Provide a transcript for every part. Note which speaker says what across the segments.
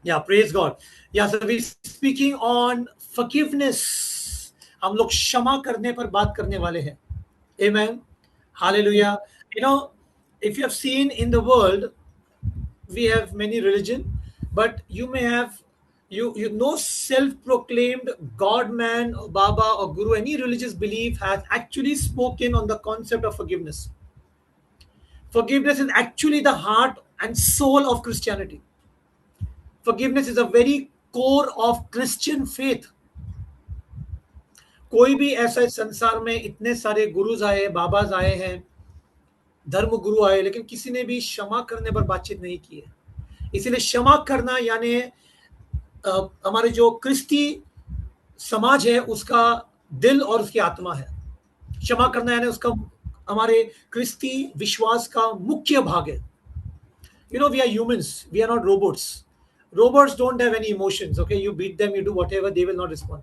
Speaker 1: Yeah, praise God. Yeah, so we speaking on forgiveness. हम लोग क्षमा करने पर बात करने वाले हैं. Amen. Hallelujah. You know, if you have seen in the world, we have many religion, but you may have you no self-proclaimed God man or Baba or Guru, any religious belief has actually spoken on the concept of forgiveness. Forgiveness is actually the heart and soul of Christianity. Forgiveness is a very core of Christian faith. कोई भी ऐसा इस संसार में इतने सारे गुरुज आए, बाबाज आए हैं, धर्म गुरु आए, लेकिन किसी ने भी क्षमा करने पर बातचीत नहीं की है. इसीलिए क्षमा करना यानी हमारे जो क्रिस्ती समाज है उसका दिल और उसकी आत्मा है. क्षमा करना यानी उसका हमारे क्रिस्ती विश्वास का मुख्य भाग है. We are humans, we are not robots. Robots don't have any emotions. Okay, you beat them, you do whatever, they will not respond.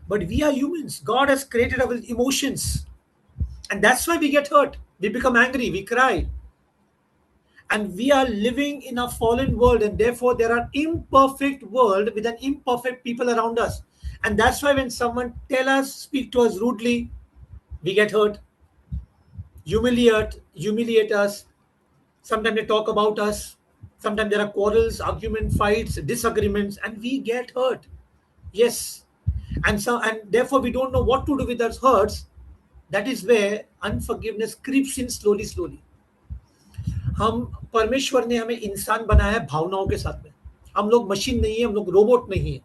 Speaker 1: But we are humans. God has created our emotions, and that's why we get hurt. We become angry, we cry, and we are living in a fallen world, and therefore there are imperfect world with an imperfect people around us. And that's why when someone tell us, speak to us rudely, we get hurt, humiliate us. Sometimes they talk about us. Sometimes there are quarrels, argument, fights, disagreements, and we get hurt. Yes. And therefore we don't know what to do with our hurts. That is where unforgiveness creeps in slowly, slowly. हम परमेश्वर ने हमें इंसान बनाया है भावनाओं के साथ में. हम लोग मशीन नहीं है, हम लोग रोबोट नहीं है.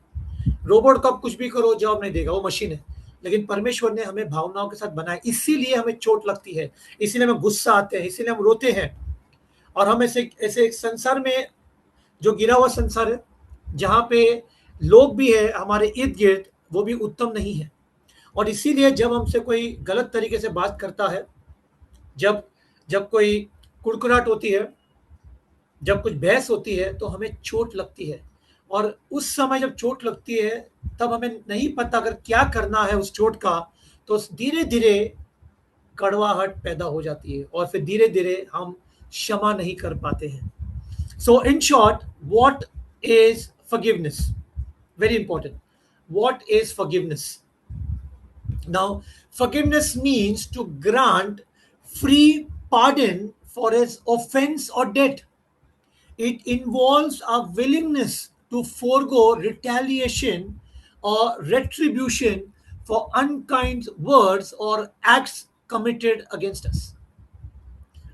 Speaker 1: रोबोट को आप कुछ भी करो जवाब नहीं देगा, वो मशीन है. लेकिन परमेश्वर ने हमें भावनाओं के साथ बनाया, इसीलिए हमें चोट लगती है, इसीलिए हमें गुस्सा आते हैं, इसीलिए हम रोते हैं. और हम ऐसे ऐसे एक संसार में, जो गिरा हुआ संसार है, जहाँ पे लोग भी है हमारे इर्द गिर्द, वो भी उत्तम नहीं है. और इसीलिए जब हमसे कोई गलत तरीके से बात करता है, जब जब कोई कुड़कुड़ाहट होती है, जब कुछ बहस होती है, तो हमें चोट लगती है. और उस समय जब चोट लगती है, तब हमें नहीं पता अगर क्या करना है उस चोट का, तो धीरे धीरे कड़वाहट पैदा हो जाती है, और फिर धीरे धीरे हम क्षमा नहीं कर पाते हैं. So, in short, what is forgiveness? Very important. What is forgiveness? Now, forgiveness means to grant free pardon for his offense or debt. It involves a willingness to forego retaliation or retribution for unkind words or acts committed against us.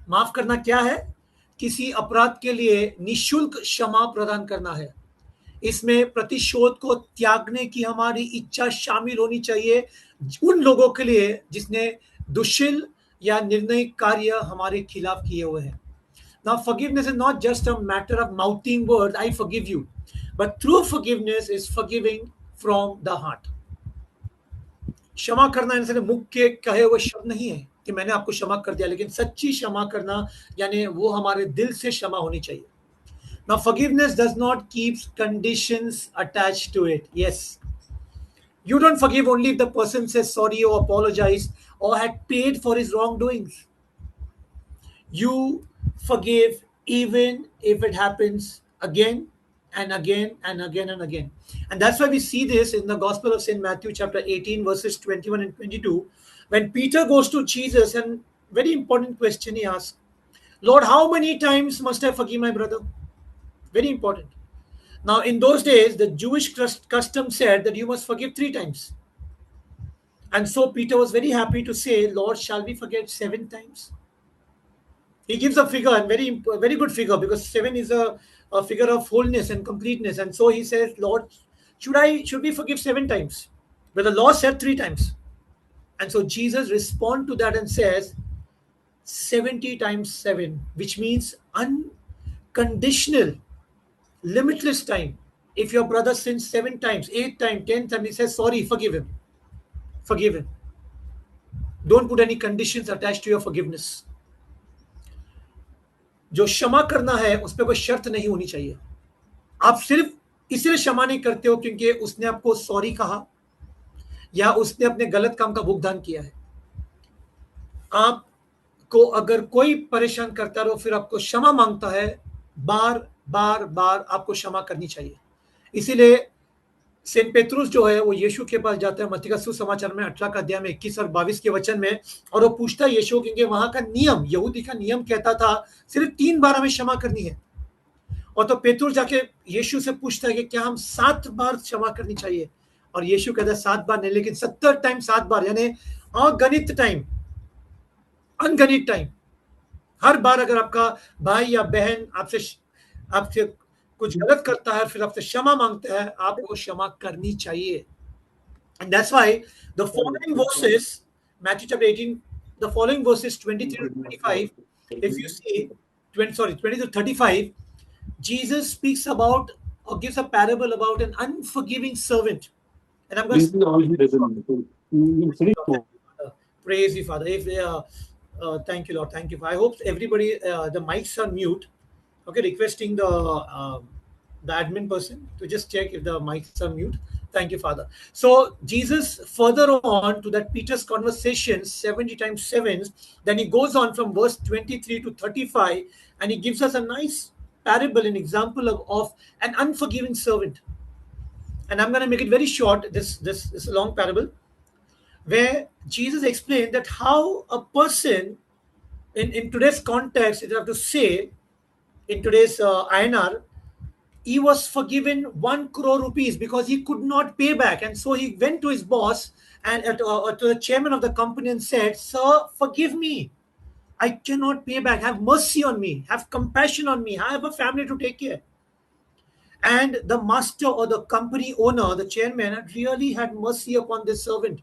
Speaker 1: माफ करना क्या है? किसी अपराध के लिए निशुल्क क्षमा प्रदान करना है. इसमें प्रतिशोध को त्यागने की हमारी इच्छा शामिल होनी चाहिए उन लोगों के लिए जिसने दुशील या निर्णय कार्य हमारे खिलाफ किए हुए हैं. Now, forgiveness is not just a matter of mouthing words, I forgive you, but true forgiveness is forgiving from the heart. क्षमा करना इनसे मुख के कहे हुए शब्द नहीं है कि मैंने आपको क्षमा कर दिया, लेकिन सच्ची क्षमा करना यानी वो हमारे दिल से क्षमा होनी चाहिए. Now, forgiveness does not keep conditions attached to it. Yes. You don't forgive only if the person says sorry or apologize or had paid for his wrongdoings. You forgive even if it happens again and again and again and again. And that's why we see this in the Gospel of St. Matthew, chapter 18, verses 21 and 22, when Peter goes to Jesus, and very important question he asks, Lord, how many times must I forgive my brother? Very important. Now, in those days, the Jewish custom said that you must forgive 3 times. And so Peter was very happy to say, Lord, shall we forget 7 times? He gives a figure, and very good figure, because 7 is a figure of wholeness and completeness. And so he says, Lord, should we forgive 7 times? But the law said 3 times. And so Jesus responds to that and says, 70 times 7, which means unconditional, limitless time. If your brother sins 7 times, 8 times, 10 times, he says, sorry, forgive him. Forgive him. Don't put any conditions attached to your forgiveness. जो क्षमा करना है उस पर कोई शर्त नहीं होनी चाहिए. आप सिर्फ इसलिए क्षमा नहीं करते हो क्योंकि उसने आपको सॉरी कहा या उसने अपने गलत काम का भुगतान किया है. आपको अगर कोई परेशान करता रहो, फिर आपको क्षमा मांगता है, बार बार बार आपको क्षमा करनी चाहिए. इसीलिए सेंट पेट्रुस जो है वो यीशु के पास जाता है मत्ती का सुसमाचार में 18 का अध्याय में 21 और 22 के वचन में, और वो पूछता है यीशु, क्योंकि वहां का नियम, यहूदी का नियम कहता था सिर्फ 3 बार हमें क्षमा करनी है। और तो पेट्रुस जाके यीशु से पूछता है कि क्या हम 7 बार क्षमा करनी चाहिए, और यीशु कहता है 7 बार नहीं, लेकिन 70 टाइम 7 बार, यानी अगणित टाइम, अनगणित टाइम। हर बार अगर आपका भाई या बहन आपसे आपसे कुछ गलत करता है, फिर आपसे क्षमा मांगता है, आपको क्षमा करनी चाहिए। And that's why the following verses, Matthew chapter 18, the following verses 23 to 25, if you see 20 to 35, Jesus speaks about or gives a parable about an unforgiving servant. And I'm going to praise you, Father. If thank you, Lord. Thank you. I hope everybody, the mics are mute. Okay, requesting the admin person to just check if the mics are mute. Thank you, Father. So Jesus further on to that Peter's conversation 70 times 7, then he goes on from verse 23 to 35, and he gives us a nice parable, an example of an unforgiving servant. And I'm going to make it very short. This is a long parable where Jesus explained that how a person in today's context, you have to say, in today's INR, he was forgiven 1 crore rupees because he could not pay back. And so he went to his boss and to the chairman of the company and said, "Sir, forgive me. I cannot pay back. Have mercy on me. Have compassion on me. I have a family to take care." And the master or the company owner, the chairman, really had mercy upon this servant.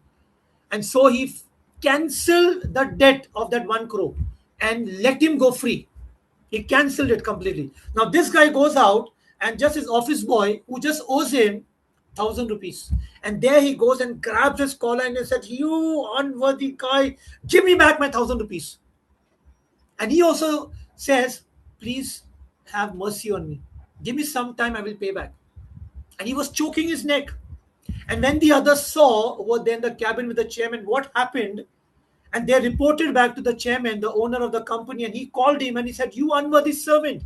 Speaker 1: And so he cancelled the debt of that 1 crore and let him go free. He cancelled it completely. Now this guy goes out and just his office boy who just owes him 1,000 rupees. And there he goes and grabs his collar and he said, "You unworthy guy, give me back my 1,000 rupees." And he also says, "Please have mercy on me. Give me some time, I will pay back." And he was choking his neck. And when the others saw over there in the cabin with the chairman what happened, and they reported back to the chairman, the owner of the company, and he called him and he said, "You unworthy servant,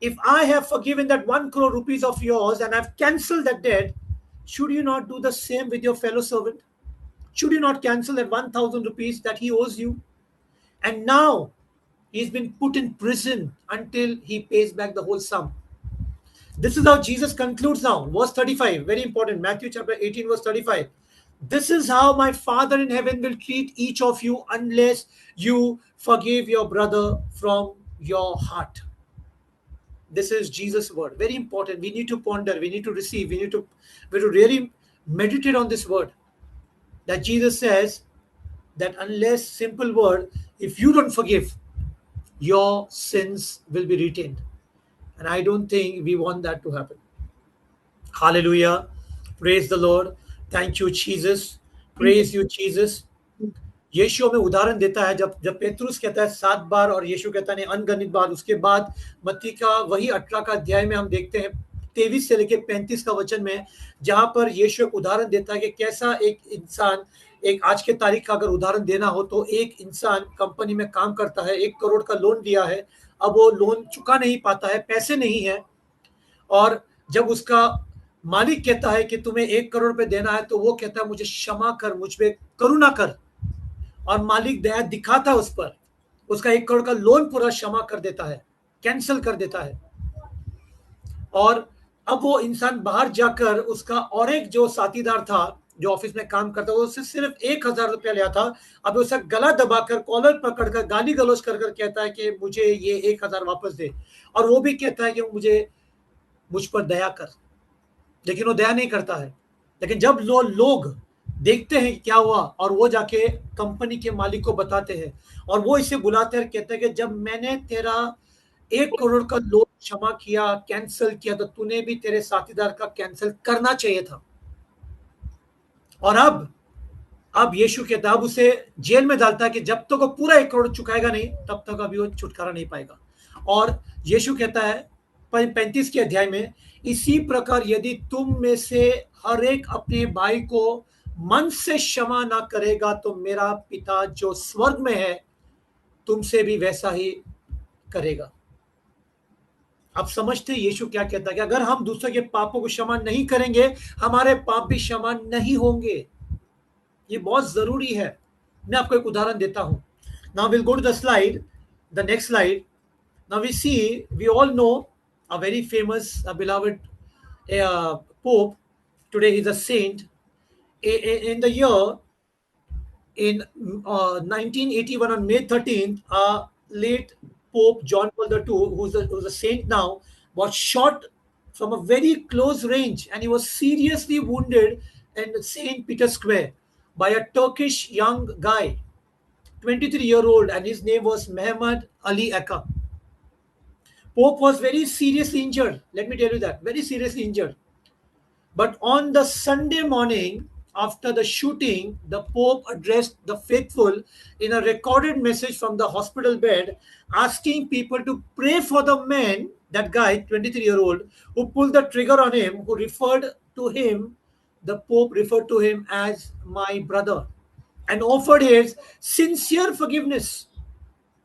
Speaker 1: if I have forgiven that 1 crore rupees of yours and I've cancelled that debt, should you not do the same with your fellow servant? Should you not cancel that 1,000 rupees that he owes you?" And now he's been put in prison until he pays back the whole sum. This is how Jesus concludes now. Verse 35, very important. Matthew chapter 18, verse 35. "This is how my Father in heaven will treat each of you unless you forgive your brother from your heart." This is Jesus' word. Very important. We need to ponder, we need to receive, we need to really meditate on this word. That Jesus says that unless, simple word, if you don't forgive, your sins will be retained. And I don't think we want that to happen. Hallelujah. Praise the Lord. Thank you, Jesus. Praise you, Jesus. यीशु हमें उदाहरण देता है, जब पेतरुस कहता है 7 बार और यीशु कहता है अनगणित बार। उसके बाद मत्ती का वही 18 का अध्याय में हम देखते हैं 23 से लेकर 35 का वचन में, जहां पर यीशु एक उदाहरण देता है कि कैसा एक इंसान, एक आज के तारीख का अगर उदाहरण देना हो तो एक इंसान कंपनी में काम करता है, 1 करोड़ का लोन लिया है, अब वो लोन चुका नहीं पाता है, पैसे नहीं है, और जब उसका मालिक कहता है कि तुम्हें 1 करोड़ रुपए देना है, तो वो कहता है मुझे क्षमा कर, मुझ पे करुणा कर, और मालिक दया दिखाता है उस पर, उसका 1 करोड़ का लोन पूरा क्षमा कर देता है, कैंसिल कर देता है। और अब वो इंसान बाहर जाकर उसका और एक जो साथीदार था जो ऑफिस में काम करता वो उससे सिर्फ 1,000 रुपया लिया था, अब उसका गला दबाकर कॉलर पकड़कर गाली गलौज कर कहता है कि मुझे ये 1,000 वापस दे, और वो भी कहता है कि मुझ पर दया कर, लेकिन वो दया नहीं करता है। लेकिन जब लोग देखते हैं क्या हुआ, और वो जाके कंपनी के मालिक को बताते हैं, और वो इसे बुलाते हैं, कहते हैं कि जब मैंने तेरा 1 करोड़ का लोन क्षमा किया, कैंसिल किया, तो तूने भी तेरे साथीदार का कैंसिल करना चाहिए था। और अब यीशु कहता है, अब उसे जेल में डालता है कि जब तक वो पूरा 1 करोड़ चुकाएगा नहीं, तब तक अभी वो छुटकारा नहीं पाएगा। और यीशु कहता है 35 के अध्याय में, "इसी प्रकार यदि तुम में से हर एक अपने भाई को मन से क्षमा ना करेगा, तो मेरा पिता जो स्वर्ग में है तुमसे भी वैसा ही करेगा।" आप समझते हैं यीशु क्या कहता है कि अगर हम दूसरों के पापों को क्षमा नहीं करेंगे, हमारे पाप भी क्षमा नहीं होंगे। ये बहुत जरूरी है। मैं आपको एक उदाहरण देता हूं। Now will go to the slide, the next slide. Now we see, we all know a very famous, beloved pope. Today he's a saint. In the year, in 1981, on May 13th, late Pope John Paul II, who's a saint now, was shot from a very close range, and he was seriously wounded in St. Peter's Square by a Turkish young guy, 23-year-old, and his name was Mehmet Ali Aka. Pope was very seriously injured. Let me tell you that, very seriously injured. But on the Sunday morning after the shooting, the Pope addressed the faithful in a recorded message from the hospital bed, asking people to pray for the man, that guy, 23-year-old, who pulled the trigger on him, who referred to him, the Pope referred to him as my brother, and offered his sincere forgiveness.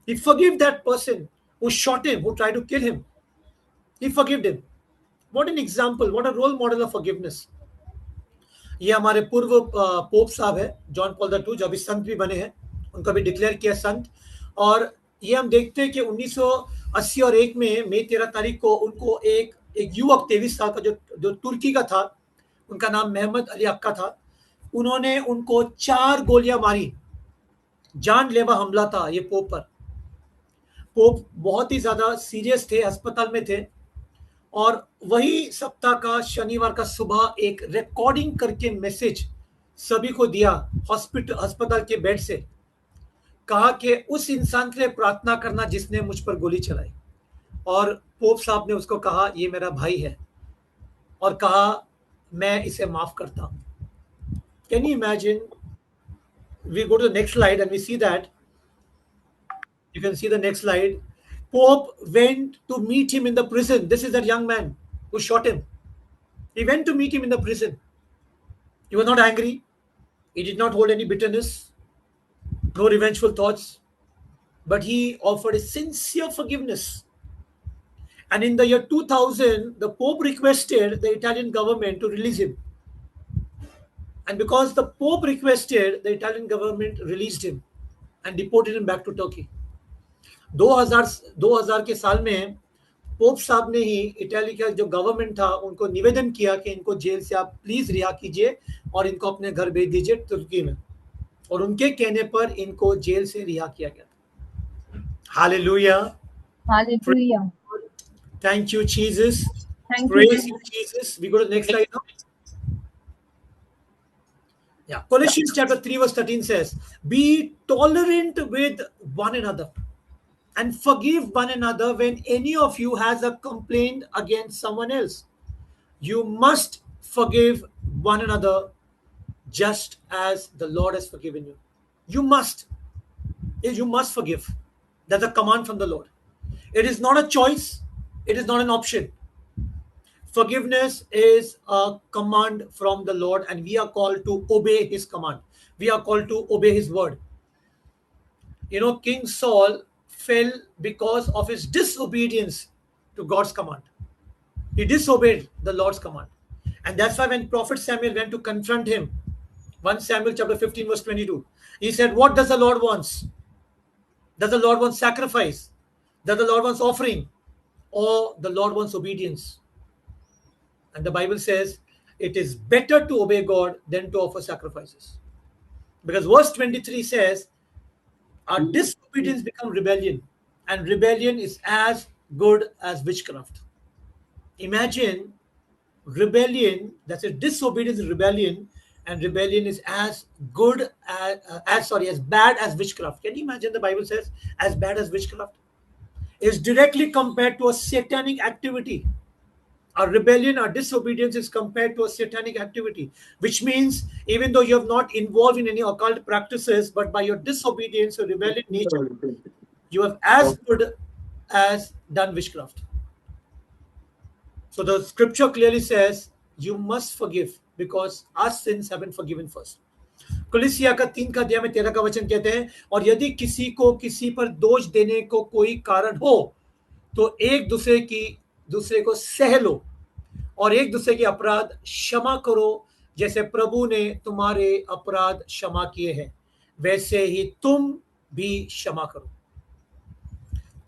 Speaker 1: He forgave that person who shot him, who tried to kill him. He forgave him. What an example, what a role model of forgiveness. ये हमारे पूर्व pope साहब है, John Paul the two, जो अभी संत भी बने हैं, उनको भी डिक्लेयर किया संत। और ये हम देखते हैं कि 1980 और 1 में मई 13 तारीख को उनको एक युवक 23 साल का जो तुर्की का था, उनका नाम मेहमद अली अक्का था, उन्होंने उनको 4 गोलियां मारी। जानलेवा हमला था ये पोप पर। पोप बहुत ही ज्यादा सीरियस थे, अस्पताल में थे, और वही सप्ताह का शनिवार का सुबह एक रिकॉर्डिंग करके मैसेज सभी को दिया अस्पताल के बेड से। कहा कि उस इंसान के लिए प्रार्थना करना जिसने मुझ पर गोली चलाई। और पोप साहब ने उसको कहा ये मेरा भाई है, और कहा मैं इसे माफ करता हूं। Can you imagine? We go to the next slide and we see that, you can see the next slide. Pope went to meet him in the prison. This is that young man who shot him. He went to meet him in the prison. He was not angry. He did not hold any bitterness, no revengeful thoughts, but he offered a sincere forgiveness. And in the year 2000, the Pope requested the Italian government to release him. And because the Pope requested, the Italian government released him and deported him back to Turkey. 2000 के साल में pope साहब ने ही Italy का जो government था उनको निवेदन किया कि इनको जेल से आप प्लीज रिहा कीजिए और इनको अपने घर भेज दीजिए तुर्की में, और उनके कहने पर इनको जेल से रिहा किया गया था। Hallelujah,
Speaker 2: hallelujah,
Speaker 1: thank you Jesus,
Speaker 2: thank
Speaker 1: praise
Speaker 2: you
Speaker 1: you Jesus. We go to next slide now. Yeah, Colossians chapter 3 verse 13 says, be tolerant with one another and forgive one another when any of you has a complaint against someone else. You must forgive one another just as the Lord has forgiven you. You must forgive. That's a command from the Lord. It is not a choice. It is not an option. Forgiveness is a command from the Lord, and we are called to obey his command. We are called to obey his word. You know, King Saul fell because of his disobedience to God's command. He disobeyed the Lord's command. And that's why when Prophet Samuel went to confront him, 1 Samuel chapter 15 verse 22, he said, what does the Lord wants? Does the Lord want sacrifice? Does the Lord wants offering? Or the Lord wants obedience? And the Bible says it is better to obey God than to offer sacrifices. Because verse 23 says, our disobedience becomes rebellion, and rebellion is as good as witchcraft. Imagine rebellion, that's a disobedience is rebellion, and rebellion is as good as bad as witchcraft. Can you imagine? The Bible says as bad as witchcraft is directly compared to a satanic activity. Our rebellion, our disobedience is compared to a satanic activity, which means even though you have not involved in any occult practices, but by your disobedience or rebellion nature, you have as good as done witchcraft. So the scripture clearly says you must forgive because our sins have been forgiven first. कुलिसिया का 3 का अध्याय में 13 का वचन कहते हैं, और यदि किसी को किसी पर दोष देने को कोई कारण हो तो एक दूसरे की दूसरे को सह लो और एक दूसरे के अपराध क्षमा करो, जैसे प्रभु ने तुम्हारे अपराध क्षमा किए हैं वैसे ही तुम भी क्षमा करो।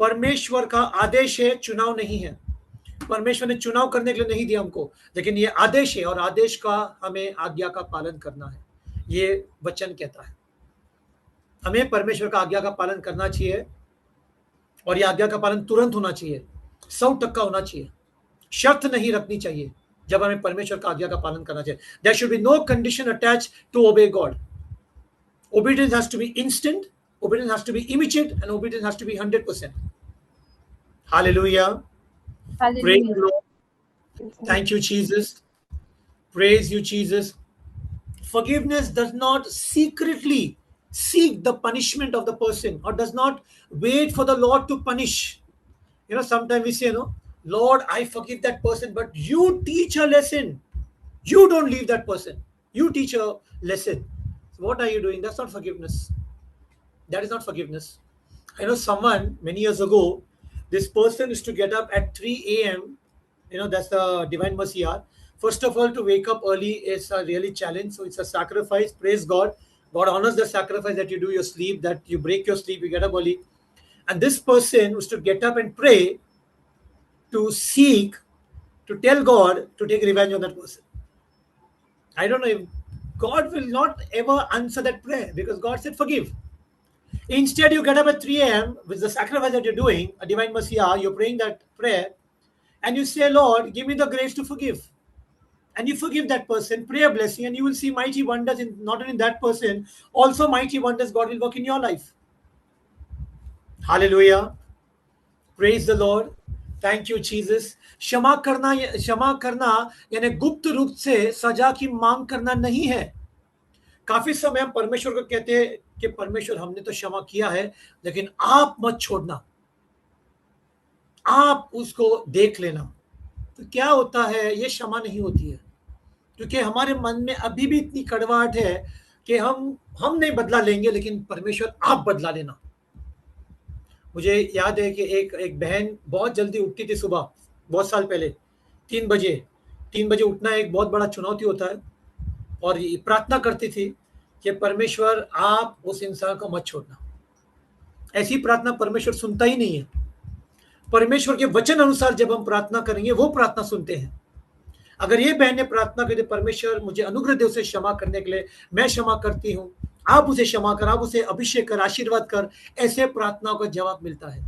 Speaker 1: परमेश्वर का आदेश है, चुनाव नहीं है। परमेश्वर ने चुनाव करने के लिए नहीं दिया हमको, लेकिन ये आदेश है और आदेश का हमें आज्ञा का पालन करना है। ये वचन कहता है हमें परमेश्वर का आज्ञा का पालन करना चाहिए और ये आज्ञा का पालन तुरंत होना चाहिए, 100% होना चाहिए, शर्त नहीं रखनी चाहिए। जब हमें परमेश्वर का आज्ञा का पालन करना चाहिए, there should be no condition attached to obey God. Obedience has to be instant, obedience has to be immediate, and obedience has to be 100%. Hallelujah. Praise the Lord. Thank you, Jesus. Praise you, Jesus. Forgiveness does not secretly seek the punishment of the person or does not wait for the Lord to punish. Sometimes we say, no, Lord, I forgive that person, but you teach a lesson. You don't leave that person. You teach a lesson. So what are you doing? That's not forgiveness. That is not forgiveness. I know someone many years ago, this person used to get up at 3 a.m. That's the Divine Mercy hour. First of all, to wake up early is a really challenge. So it's a sacrifice. Praise God. God honors the sacrifice that you do your sleep, that you break your sleep, you get up early. And this person used to get up and pray, to seek, to tell God to take revenge on that person. I don't know if God will not ever answer that prayer because God said forgive. Instead, you get up at 3 a.m. with the sacrifice that you're doing, a Divine Mercy hour, you're praying that prayer, and you say, Lord, give me the grace to forgive. And you forgive that person, pray a blessing, and you will see mighty wonders in not only in that person, also mighty wonders God will work in your life. Hallelujah. Praise the Lord. Thank you Jesus. क्षमा करना यानी गुप्त रूप से सजा की मांग करना नहीं है। काफी समय हम परमेश्वर को कहते हैं कि परमेश्वर हमने तो क्षमा किया है, लेकिन आप मत छोड़ना, आप उसको देख लेना। तो क्या होता है, ये क्षमा नहीं होती है, क्योंकि हमारे मन में अभी भी इतनी कड़वाहट है कि हम नहीं बदला लेंगे, लेकिन परमेश्वर आप बदला लेना। मुझे याद है कि एक बहन बहुत जल्दी उठती थी सुबह, बहुत साल पहले 3 बजे उठना एक बहुत बड़ा चुनौती होता है, और प्रार्थना करती थी कि परमेश्वर आप उस इंसान को मत छोड़ना। ऐसी प्रार्थना परमेश्वर सुनता ही नहीं है। परमेश्वर के वचन अनुसार जब हम प्रार्थना करेंगे वो प्रार्थना सुनते हैं। अगर ये बहन ने प्रार्थना की, परमेश्वर मुझे अनुग्रह दे उसे क्षमा करने के लिए, मैं क्षमा करती हूँ, आप उसे क्षमा कर, आप उसे अभिषेक कर, आशीर्वाद कर, ऐसे प्रार्थनाओं का जवाब मिलता है।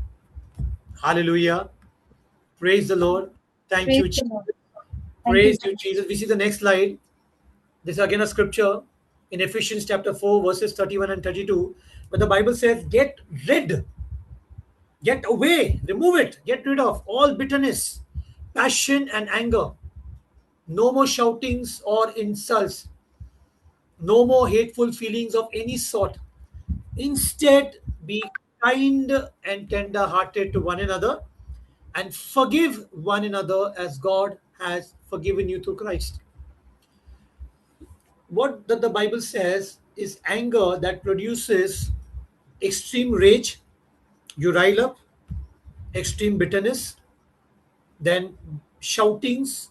Speaker 1: Hallelujah, praise the Lord, thank you Jesus, praise you Jesus. We see the next slide. This is again a scripture in Ephesians chapter 4 verses 31 and 32, where the Bible says, get rid, get away, remove it, get rid of all bitterness, passion and anger. No more shoutings or insults, no more hateful feelings of any sort. Instead, be kind and tender-hearted to one another and forgive one another as God has forgiven you through Christ. What the Bible says is anger that produces extreme rage, you rile up, extreme bitterness, then shoutings,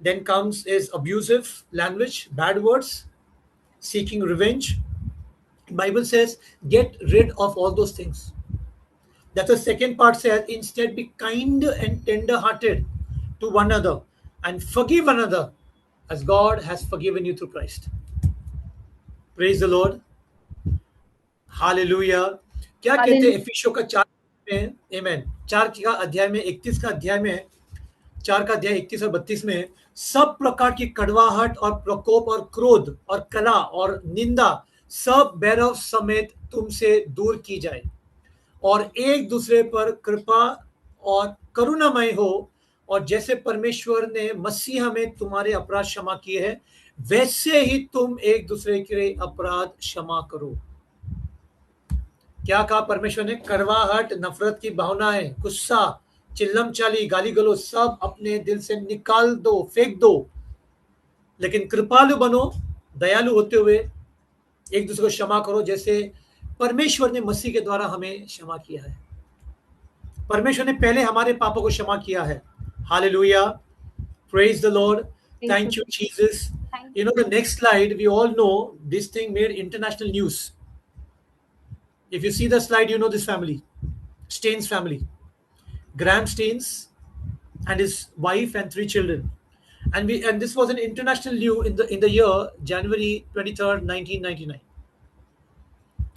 Speaker 1: then comes is abusive language, bad words, seeking revenge. Bible says get rid of all those things. That's the second part says, instead be kind and tender-hearted to one another and forgive one another as God has forgiven you through Christ. Praise the Lord. Hallelujah. क्या कहते हैं एफिसियों का 4 में, आमेन, 4 का अध्याय में 31 का अध्याय में, 4 का अध्याय 31 और 32 में, सब प्रकार की कड़वाहट और प्रकोप और क्रोध और कला और निंदा सब बैरव समेत तुमसे दूर की जाए, और एक दूसरे पर कृपा और करुणामय हो, और जैसे परमेश्वर ने मसीह में तुम्हारे अपराध क्षमा किए हैं, वैसे ही तुम एक दूसरे के अपराध क्षमा करो। क्या कहा परमेश्वर ने? कड़वाहट, नफरत की भावनाएं, गुस्सा, चिल्लम चाली, गाली गलो सब अपने दिल से निकाल दो, फेंक दो, लेकिन कृपालु बनो, दयालु होते हुए एक दूसरे को क्षमा करो, जैसे परमेश्वर ने मसीह के द्वारा हमें क्षमा किया है। परमेश्वर ने पहले हमारे पापों को क्षमा किया है, Hallelujah. Praise the Lord.
Speaker 2: Praise the
Speaker 1: Thank you,
Speaker 2: Lord.
Speaker 1: Jesus.
Speaker 2: Thank
Speaker 1: You know, the next slide, we all know this thing made international news. If you see the slide, you know this family, Staines family. Graham Staines and his wife and three children. And this was an international news in the year January 23rd, 1999.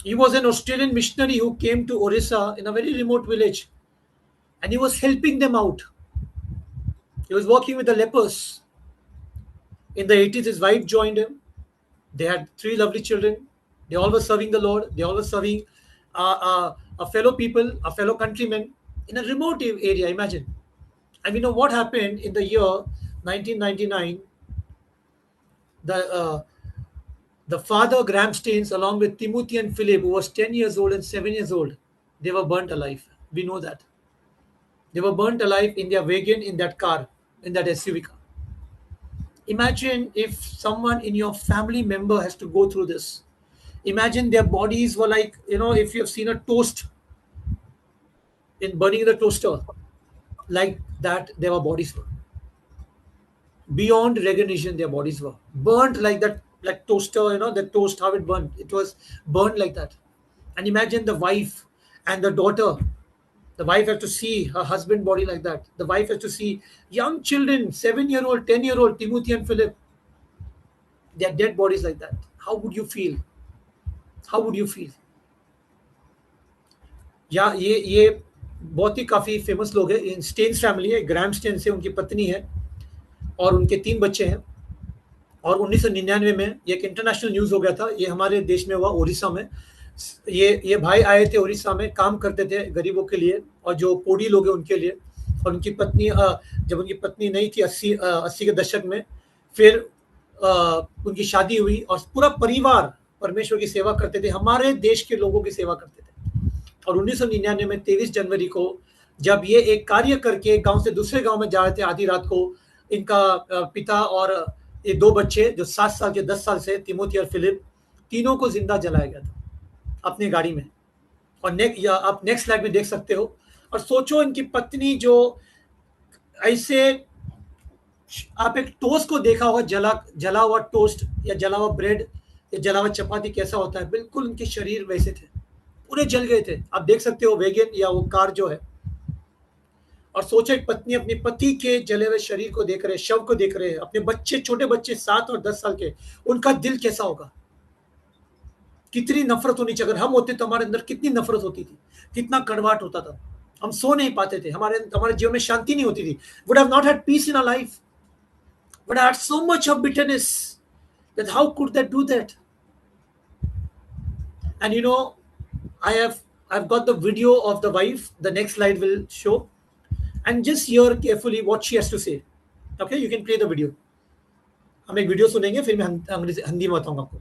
Speaker 1: He was an Australian missionary who came to Orissa in a very remote village, and he was helping them out. He was working with the lepers. In the 80s, his wife joined him. They had three lovely children. They all were serving the Lord. They all were serving a fellow people, a fellow countrymen in a remote area. Imagine. And we know what happened in the year 1999. The father, Graham Staines, along with Timothy and Philip, who was 10 years old and 7 years old, they were burnt alive. We know that. They were burnt alive in their wagon, in that car, in that SUV car. Imagine if someone in your family member has to go through this. Imagine their bodies were like, if you have seen a toast in burning in the toaster, like that, their bodies were. Beyond recognition, their bodies were burnt like that, like toaster, the toast, how it burned. It was burned like that. And imagine the wife and the daughter. The wife has to see her husband body like that. The wife has to see young children, 7-year-old, 10-year-old, Timothy and Philip, their dead bodies like that. How would you feel? How would you feel? या ये बहुत ही काफ़ी famous लोग हैं. इन stains family है, ग्राम stand से उनकी पत्नी है और उनके 3 बच्चे हैं. और 1999 में ये एक इंटरनेशनल न्यूज़ हो गया था. ये हमारे देश में हुआ, उड़ीसा में. ये भाई आए थे उड़ीसा में, काम करते थे गरीबों के लिए और जो कोढ़ी लोग हैं उनके लिए. और उनकी पत्नी, जब उनकी पत्नी नहीं थी 80 के दशक में, फिर उनकी शादी हुई और पूरा परिवार परमेश्वर की सेवा करते थे, हमारे देश के लोगों की सेवा करते थे. और 1999 में 23 जनवरी को जब ये एक कार्य करके एक गांव से दूसरे गांव में जा रहे थे आधी रात को, इनका पिता और ये 2 बच्चे जो 7 साल के 10 साल से, तिमोथी और फिलिप, तीनों को जिंदा जलाया गया था अपनी गाड़ी में. और आप नेक्स्ट स्लाइड में देख सकते हो. और सोचो इनकी पत्नी जो ऐसे, आप एक टोस्ट को देखा होगा, जला हुआ टोस्ट या जला हुआ ब्रेड या जला हुआ चपाती कैसा होता है, बिल्कुल उनके शरीर वैसे थे, पूरे जल गए थे. आप देख सकते हो वेगन या वो कार जो है. और सोचो एक पत्नी अपने पति के जले हुए शरीर को देख रहे, शव को देख रहे हैं, अपने बच्चे, छोटे बच्चे 7 और 10 साल के, उनका दिल कैसा होगा, कितनी नफरत होनी चाहिए. अगर हम होते तो हमारे अंदर कितनी नफरत होती थी, कितना कड़वाहट होता था, हम सो नहीं पाते थे, हमारे जीवन में शांति नहीं होती थी. Would have not had peace in our life, would have had so much of bitterness that how could they do that. And I've got the video of the wife. The next slide will show, and just hear carefully what she has to say. Okay, you can play the video. हम एक video सुनेंगे, फिर मैं हिंदी में बताऊंगा आपको.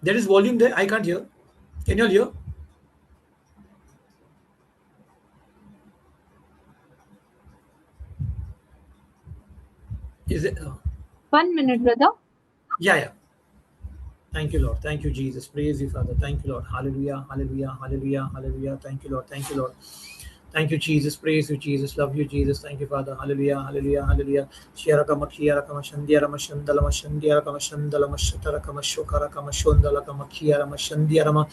Speaker 1: There is volume there. I can't hear. Can you all hear? Is it?
Speaker 2: 1 minute, brother.
Speaker 1: Yeah. Thank you, Lord. Thank you, Jesus. Praise you, Father. Thank you, Lord. Hallelujah. Hallelujah. Hallelujah. Hallelujah. Thank you, Lord. Thank you, Lord. Thank you, Jesus. Praise you, Jesus. Love you, Jesus. Thank you, Father. Hallelujah. Hallelujah. Hallelujah. Shiarakama Kiarakama Shandiarama Shandalama Shandiarakama Shandalama Shatarakama Shokarakama Shondalakama Kiarama Shandiarama.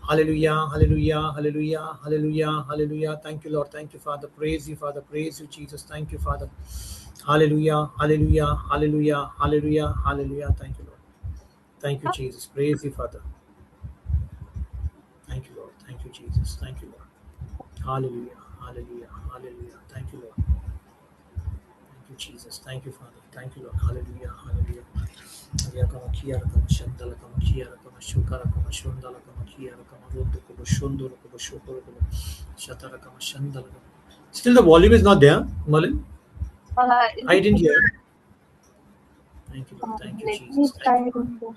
Speaker 1: Hallelujah. Hallelujah. Hallelujah. Hallelujah. Hallelujah. Thank you, Lord. Thank you, Father. Praise you, Father. Praise you, Jesus. Thank you, Father. Hallelujah. Hallelujah. Hallelujah. Hallelujah. Hallelujah. Thank you, Lord. Thank you, Jesus. Praise you, Father. Thank you, Lord. Thank you, Jesus. Thank you, Lord. Hallelujah. Hallelujah. Hallelujah. Thank you, Lord. Thank you, Jesus. Thank you, Father. Thank you, Lord. Hallelujah. Hallelujah. Still the volume is not there, Malin. I didn't hear. Thank you, Lord. Thank you,
Speaker 2: Let me
Speaker 1: Jesus.
Speaker 2: try
Speaker 1: Thank you.
Speaker 2: to.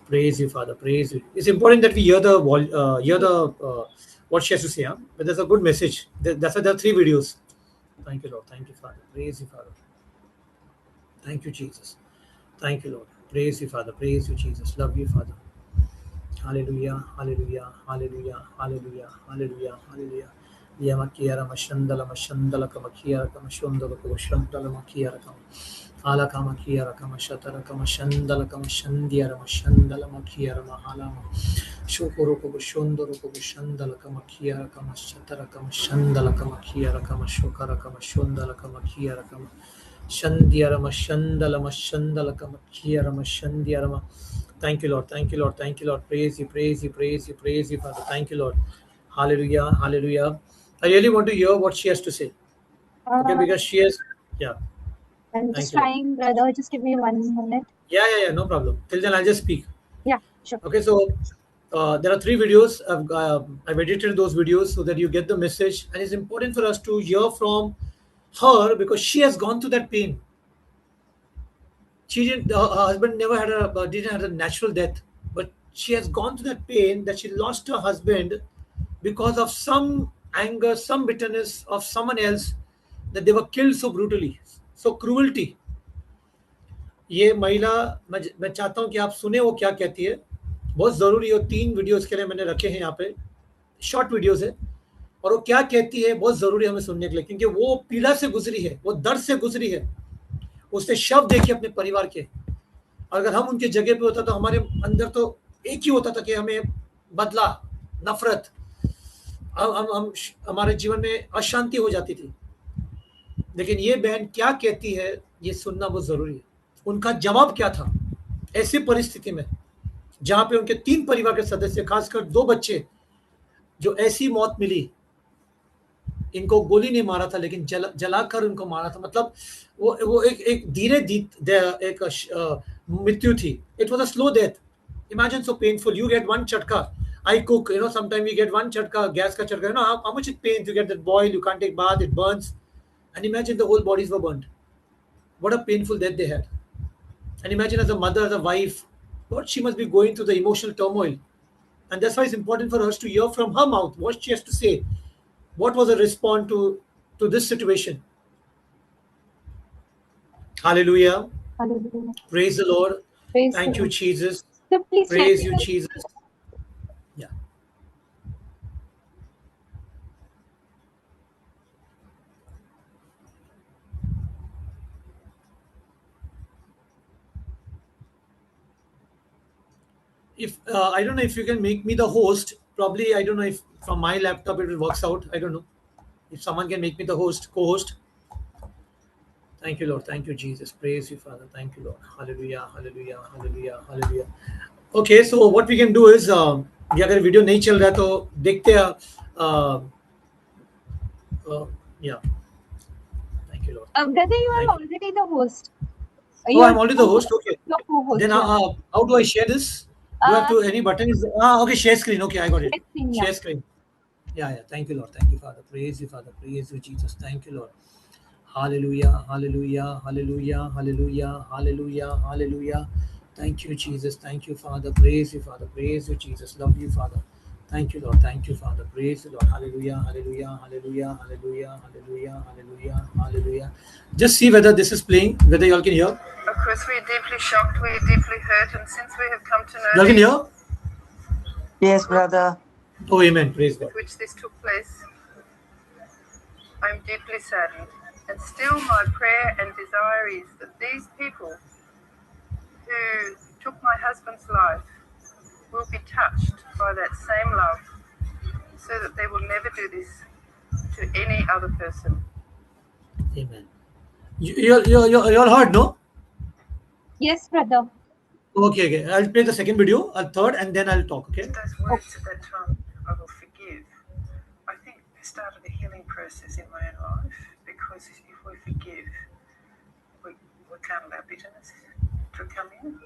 Speaker 1: Praise you, Father. Praise you. It's important that we hear the what she has to say. Huh? But there's a good message. That's why there are 3 videos. Thank you, Lord. Thank you, Father. Praise you, Father. Thank you, Jesus. Thank you, Lord. Praise you, Father. Praise you, Jesus. Love you, Father. Hallelujah, hallelujah, hallelujah, hallelujah, hallelujah, hallelujah. Yamakiara Mashandala Mashandala Kamakiara Kamashundala Kamashandala Makiara Kam. Ala Kamakiara Kamashatara Kamashandala Kamashandiara Mashandala Makiara Mahalama. Shukuru Kubushunduru Kubushandala Kamakiara Kamashatara Kamashandala Kamakiara Kamashukara Kamashundala Kamakiara Kam. Shandiara Mashandala Mashandala Kamakiara Mashandiara. Thank you, Lord. Thank you, Lord. Thank you, Lord. Praise you, praise you, praise you, praise you, Father. Thank you, Lord. Hallelujah, hallelujah. I really want to hear what she has to say. Okay,
Speaker 2: Uh,
Speaker 1: because she has, yeah.
Speaker 2: I'm
Speaker 1: Thank
Speaker 2: just
Speaker 1: you, Lord.
Speaker 2: trying, brother. Just give me 1 minute.
Speaker 1: Yeah, no problem. Till then, I'll just speak.
Speaker 2: Yeah, sure.
Speaker 1: Okay, so there are 3 videos. I've edited those videos so that you get the message, and it's important for us to hear from her because she has gone through that pain. She didn't. Her husband never had a didn't have a natural death, but she has gone through that pain that she lost her husband because of some anger, some bitterness of someone else, that they were killed so brutally, so cruelty. ये महिला मैं चाहता हूँ कि आप सुने वो क्या कहती है. बहुत ज़रूरी है. 3 वीडियोस के लिए मैंने रखे हैं यहाँ पे. शॉर्ट वीडियोस है और वो क्या कहती है बहुत ज़रूरी है हमें सुनने के लिए क्योंकि वो पीड़ा से गुजरी है, वो दर्द से गुजरी है. उसने शव देखे अपने परिवार के. अगर हम उनके जगह पे होता तो हमारे अंदर तो एक ही होता था कि हमें बदला, नफरत, हम हमारे जीवन में अशांति हो जाती थी. लेकिन ये बहन क्या कहती है ये सुनना बहुत जरूरी है. उनका जवाब क्या था ऐसी परिस्थिति में जहां पे उनके 3 परिवार के सदस्य, खासकर 2 बच्चे, जो ऐसी मौत मिली. इनको गोली नहीं मारा था लेकिन जलाकर उनको मारा था. मतलब वो एक धीरे एक मृत्यु थी. It was a slow death. Imagine so painful. You get one झटका. I cook, sometimes we get one chatka, gas ka chatka, how much it pains. You get that boil, you can't take bath, it burns. And imagine the whole bodies were burnt. What a painful death they had. And imagine as a mother, as a wife, what she must be going through, the emotional turmoil. And that's why it's important for us to hear from her mouth what she has to say. What was her response to this situation? Hallelujah.
Speaker 2: Hallelujah.
Speaker 1: Praise the Lord.
Speaker 2: Praise the
Speaker 1: Thank you,
Speaker 2: Lord.
Speaker 1: Jesus.
Speaker 2: So please let
Speaker 1: Praise
Speaker 2: me
Speaker 1: you,
Speaker 2: know.
Speaker 1: Jesus. Yeah. If I don't know if you can make me the host. Probably I don't know if from my laptop it works out. I don't know. If someone can make me the host, co-host. Thank you, Lord. Thank you, Jesus. Praise you, Father. Thank you, Lord. Hallelujah, hallelujah, hallelujah, hallelujah. Okay, so what we can do is, ये अगर video नहीं चल रहा है तो देखते हैं. uh, yeah. Thank you, Lord.
Speaker 2: Brother, you are
Speaker 1: Thank you.
Speaker 2: already the host.
Speaker 1: Oh,
Speaker 2: You are
Speaker 1: I'm already the host. Okay.
Speaker 2: your co-host.
Speaker 1: Then
Speaker 2: Yeah.
Speaker 1: how do I share this? Do I have to any button? Okay, share screen. Okay, I got it.
Speaker 2: Share screen, yeah.
Speaker 1: Share screen. Yeah. Thank you, Lord. Thank you, Father. Praise you, Father. Praise you, Jesus. Thank you, Lord. Hallelujah, hallelujah, hallelujah, hallelujah, hallelujah, hallelujah. Thank you, Jesus. Thank you, Father. Praise you, Father. Praise you, Jesus. Love you, Father. Thank you, Lord. Thank you, Father. Praise you, Lord. Hallelujah, hallelujah, hallelujah, hallelujah, hallelujah, hallelujah, hallelujah. Just see whether this is playing, whether y'all can hear.
Speaker 3: Of course, we are deeply shocked, we are deeply hurt, and since we have come to know
Speaker 1: Y'all can hear?
Speaker 4: Yes, brother.
Speaker 1: Oh, amen. Praise God.
Speaker 3: with which this took place, I am deeply saddened. And still, my prayer and desire is that these people who took my husband's life will be touched by that same love so that they will never do this to any other person.
Speaker 1: Amen. Y'all heard, no?
Speaker 2: Yes, brother.
Speaker 1: Okay. I'll play the second video, third, and then I'll talk. Okay.
Speaker 3: Those words at that time, I will forgive, I think they started a healing process in my own life, because if we forgive, we can't allow bitterness to come in.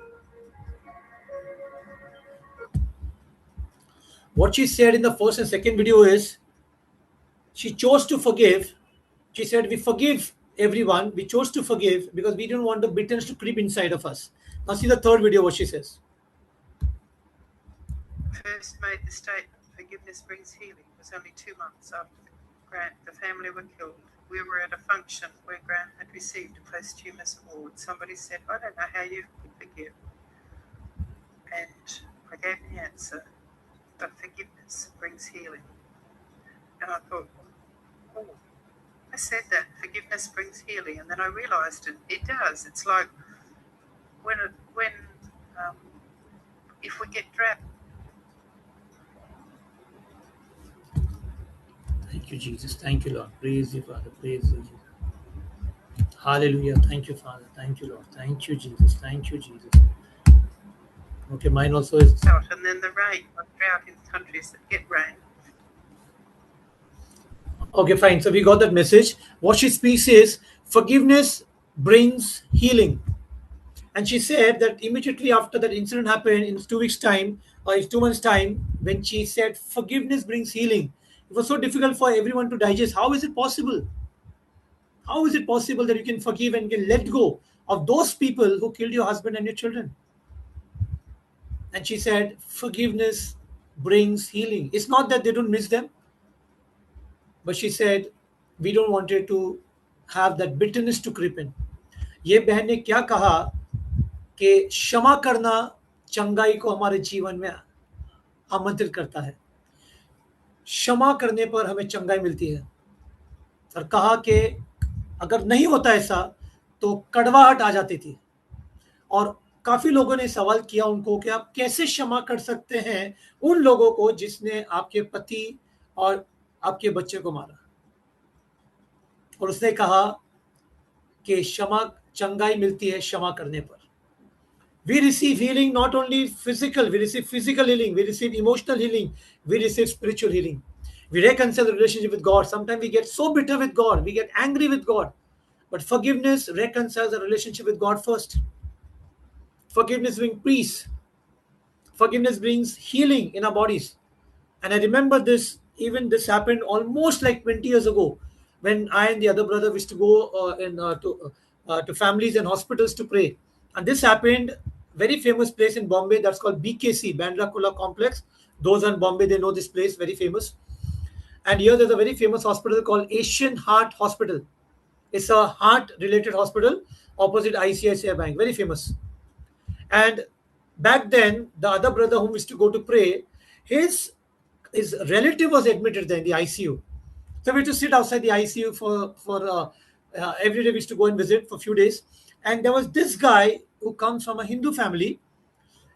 Speaker 1: What she said in the first and second video is she chose to forgive. She said, we forgive everyone. We chose to forgive because we didn't want the bitterness to creep inside of us. Now, see the third video, what she says.
Speaker 3: First made the statement, forgiveness brings healing. It was only 2 months after Grant, the family were killed. We were at a function where Grant had received a posthumous award. Somebody said, I don't know how you could forgive. And I gave the answer that forgiveness brings healing. And I thought, oh, I said that forgiveness brings healing, and then I realised it does. It's like when if we get trapped.
Speaker 1: Thank you, Jesus. Thank you, Lord. Praise you, Father. Praise you, Jesus. Hallelujah. Thank you, Father. Thank you, Lord. Thank you, Jesus. Thank you, Jesus. Okay, mine also is.
Speaker 3: And then the rain, like drought in countries that get rain.
Speaker 1: Okay, fine. So we got that message. What she speaks is forgiveness brings healing. And she said that immediately after that incident happened in 2 weeks' time or in 2 months' time, when she said forgiveness brings healing, it was so difficult for everyone to digest. How is it possible? How is it possible that you can forgive and can let go of those people who killed your husband and your children? And she said, forgiveness brings healing. It's not that they don't miss them, but she said, we don't want it to have that bitterness to creep in. ये बहन ने क्या कहा कि क्षमा करना चंगाई को हमारे जीवन में आमंत्रित करता है. क्षमा करने पर हमें चंगाई मिलती है. और कहा कि अगर नहीं होता ऐसा तो कड़वाहट आ जाती थी. और काफी लोगों ने सवाल किया उनको कि आप कैसे क्षमा कर सकते हैं उन लोगों को जिसने आपके पति और आपके बच्चे को मारा. और उसने कहा कि क्षमा चंगाई मिलती है क्षमा करने पर. We receive healing not only physical, we receive physical healing, we receive emotional healing, we receive spiritual healing. We reconcile the relationship with God. Sometimes we get so bitter with God, we get angry with God. But forgiveness reconciles the relationship with God first. Forgiveness brings peace. Forgiveness brings healing in our bodies. And I remember this, even this happened almost like 20 years ago when I and the other brother used to go to families and hospitals to pray. And this happened very famous place in Bombay that's called BKC, Bandra Kurla Complex. Those in Bombay, they know this place, very famous. And here there's a very famous hospital called Asian Heart Hospital. It's a heart-related hospital opposite ICICI Bank, very famous. And back then, the other brother whom used to go to pray, his relative was admitted there in the ICU. So we had to sit outside the ICU for every day we used to go and visit for a few days. And there was this guy who comes from a Hindu family.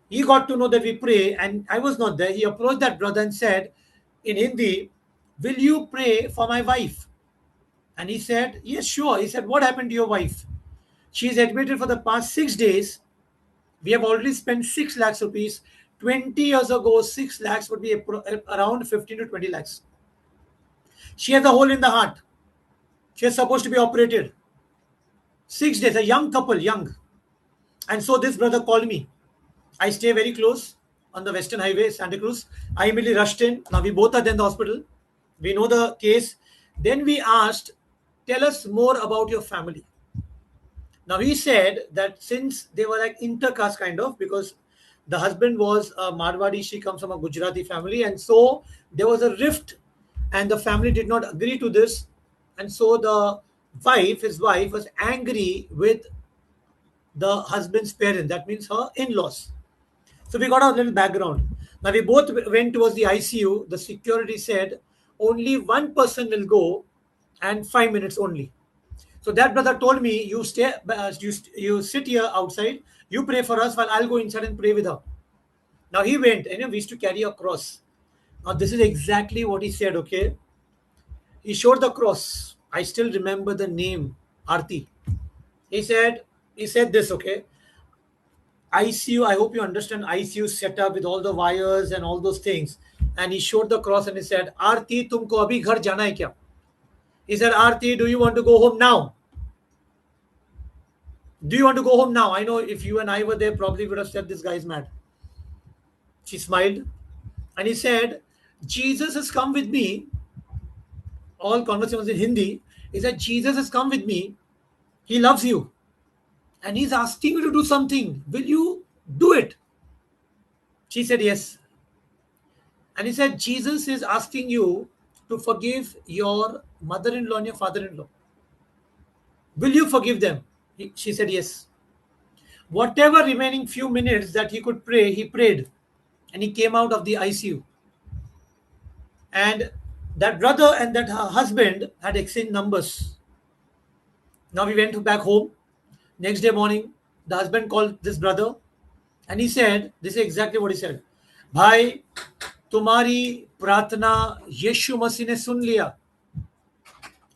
Speaker 1: He got to know that we pray, and I was not there. He approached that brother and said in Hindi, will you pray for my wife? And he said, yes, sure. He said, what happened to your wife? She is admitted for the past 6 days. We have already spent 6 lakhs rupees. 20 years ago, 6 lakhs would be around 15 to 20 lakhs. She has a hole in the heart. She is supposed to be operated. 6 days, a young couple, young. And so this brother called me. I stay very close on the Western Highway, Santa Cruz. I immediately rushed in. Now we both are there in the hospital. We know the case. Then we asked, tell us more about your family. Now he said that since they were like intercaste kind of, because the husband was a Marwadi, she comes from a Gujarati family, and so there was a rift and the family did not agree to this. And so the his wife was angry with the husband's parents, that means her in-laws. So we got a little background. Now we both went towards the ICU. The security said only one person will go and 5 minutes only. So that brother told me, you stay, you sit here outside, you pray for us while I'll go inside and pray with her. Now he went, and we used to carry a cross. Now this is exactly what he said, okay? He showed the cross. I still remember the name, Aarti. He said this, okay? ICU, I hope you understand ICU setup with all the wires and all those things. And he showed the cross and he said, Aarti, tumko abhi ghar jana hai kya? He said, Aarti, do you want to go home now? Do you want to go home now? I know if you and I were there, probably would have said this guy is mad. She smiled and he said, Jesus has come with me. All conversations in Hindi. He said, Jesus has come with me. He loves you. And he's asking you to do something. Will you do it? She said, yes. And he said, Jesus is asking you to forgive your mother-in-law and your father-in-law. Will you forgive them? She said, yes. Whatever remaining few minutes that he could pray, he prayed. and he came out of the ICU. And that brother and that husband had exchanged numbers. Now we went back home. Next day morning, the husband called this brother and he said, this is exactly what he said. भाई, तुम्हारी प्रार्थना यीशु मसीह ने सुन लिया,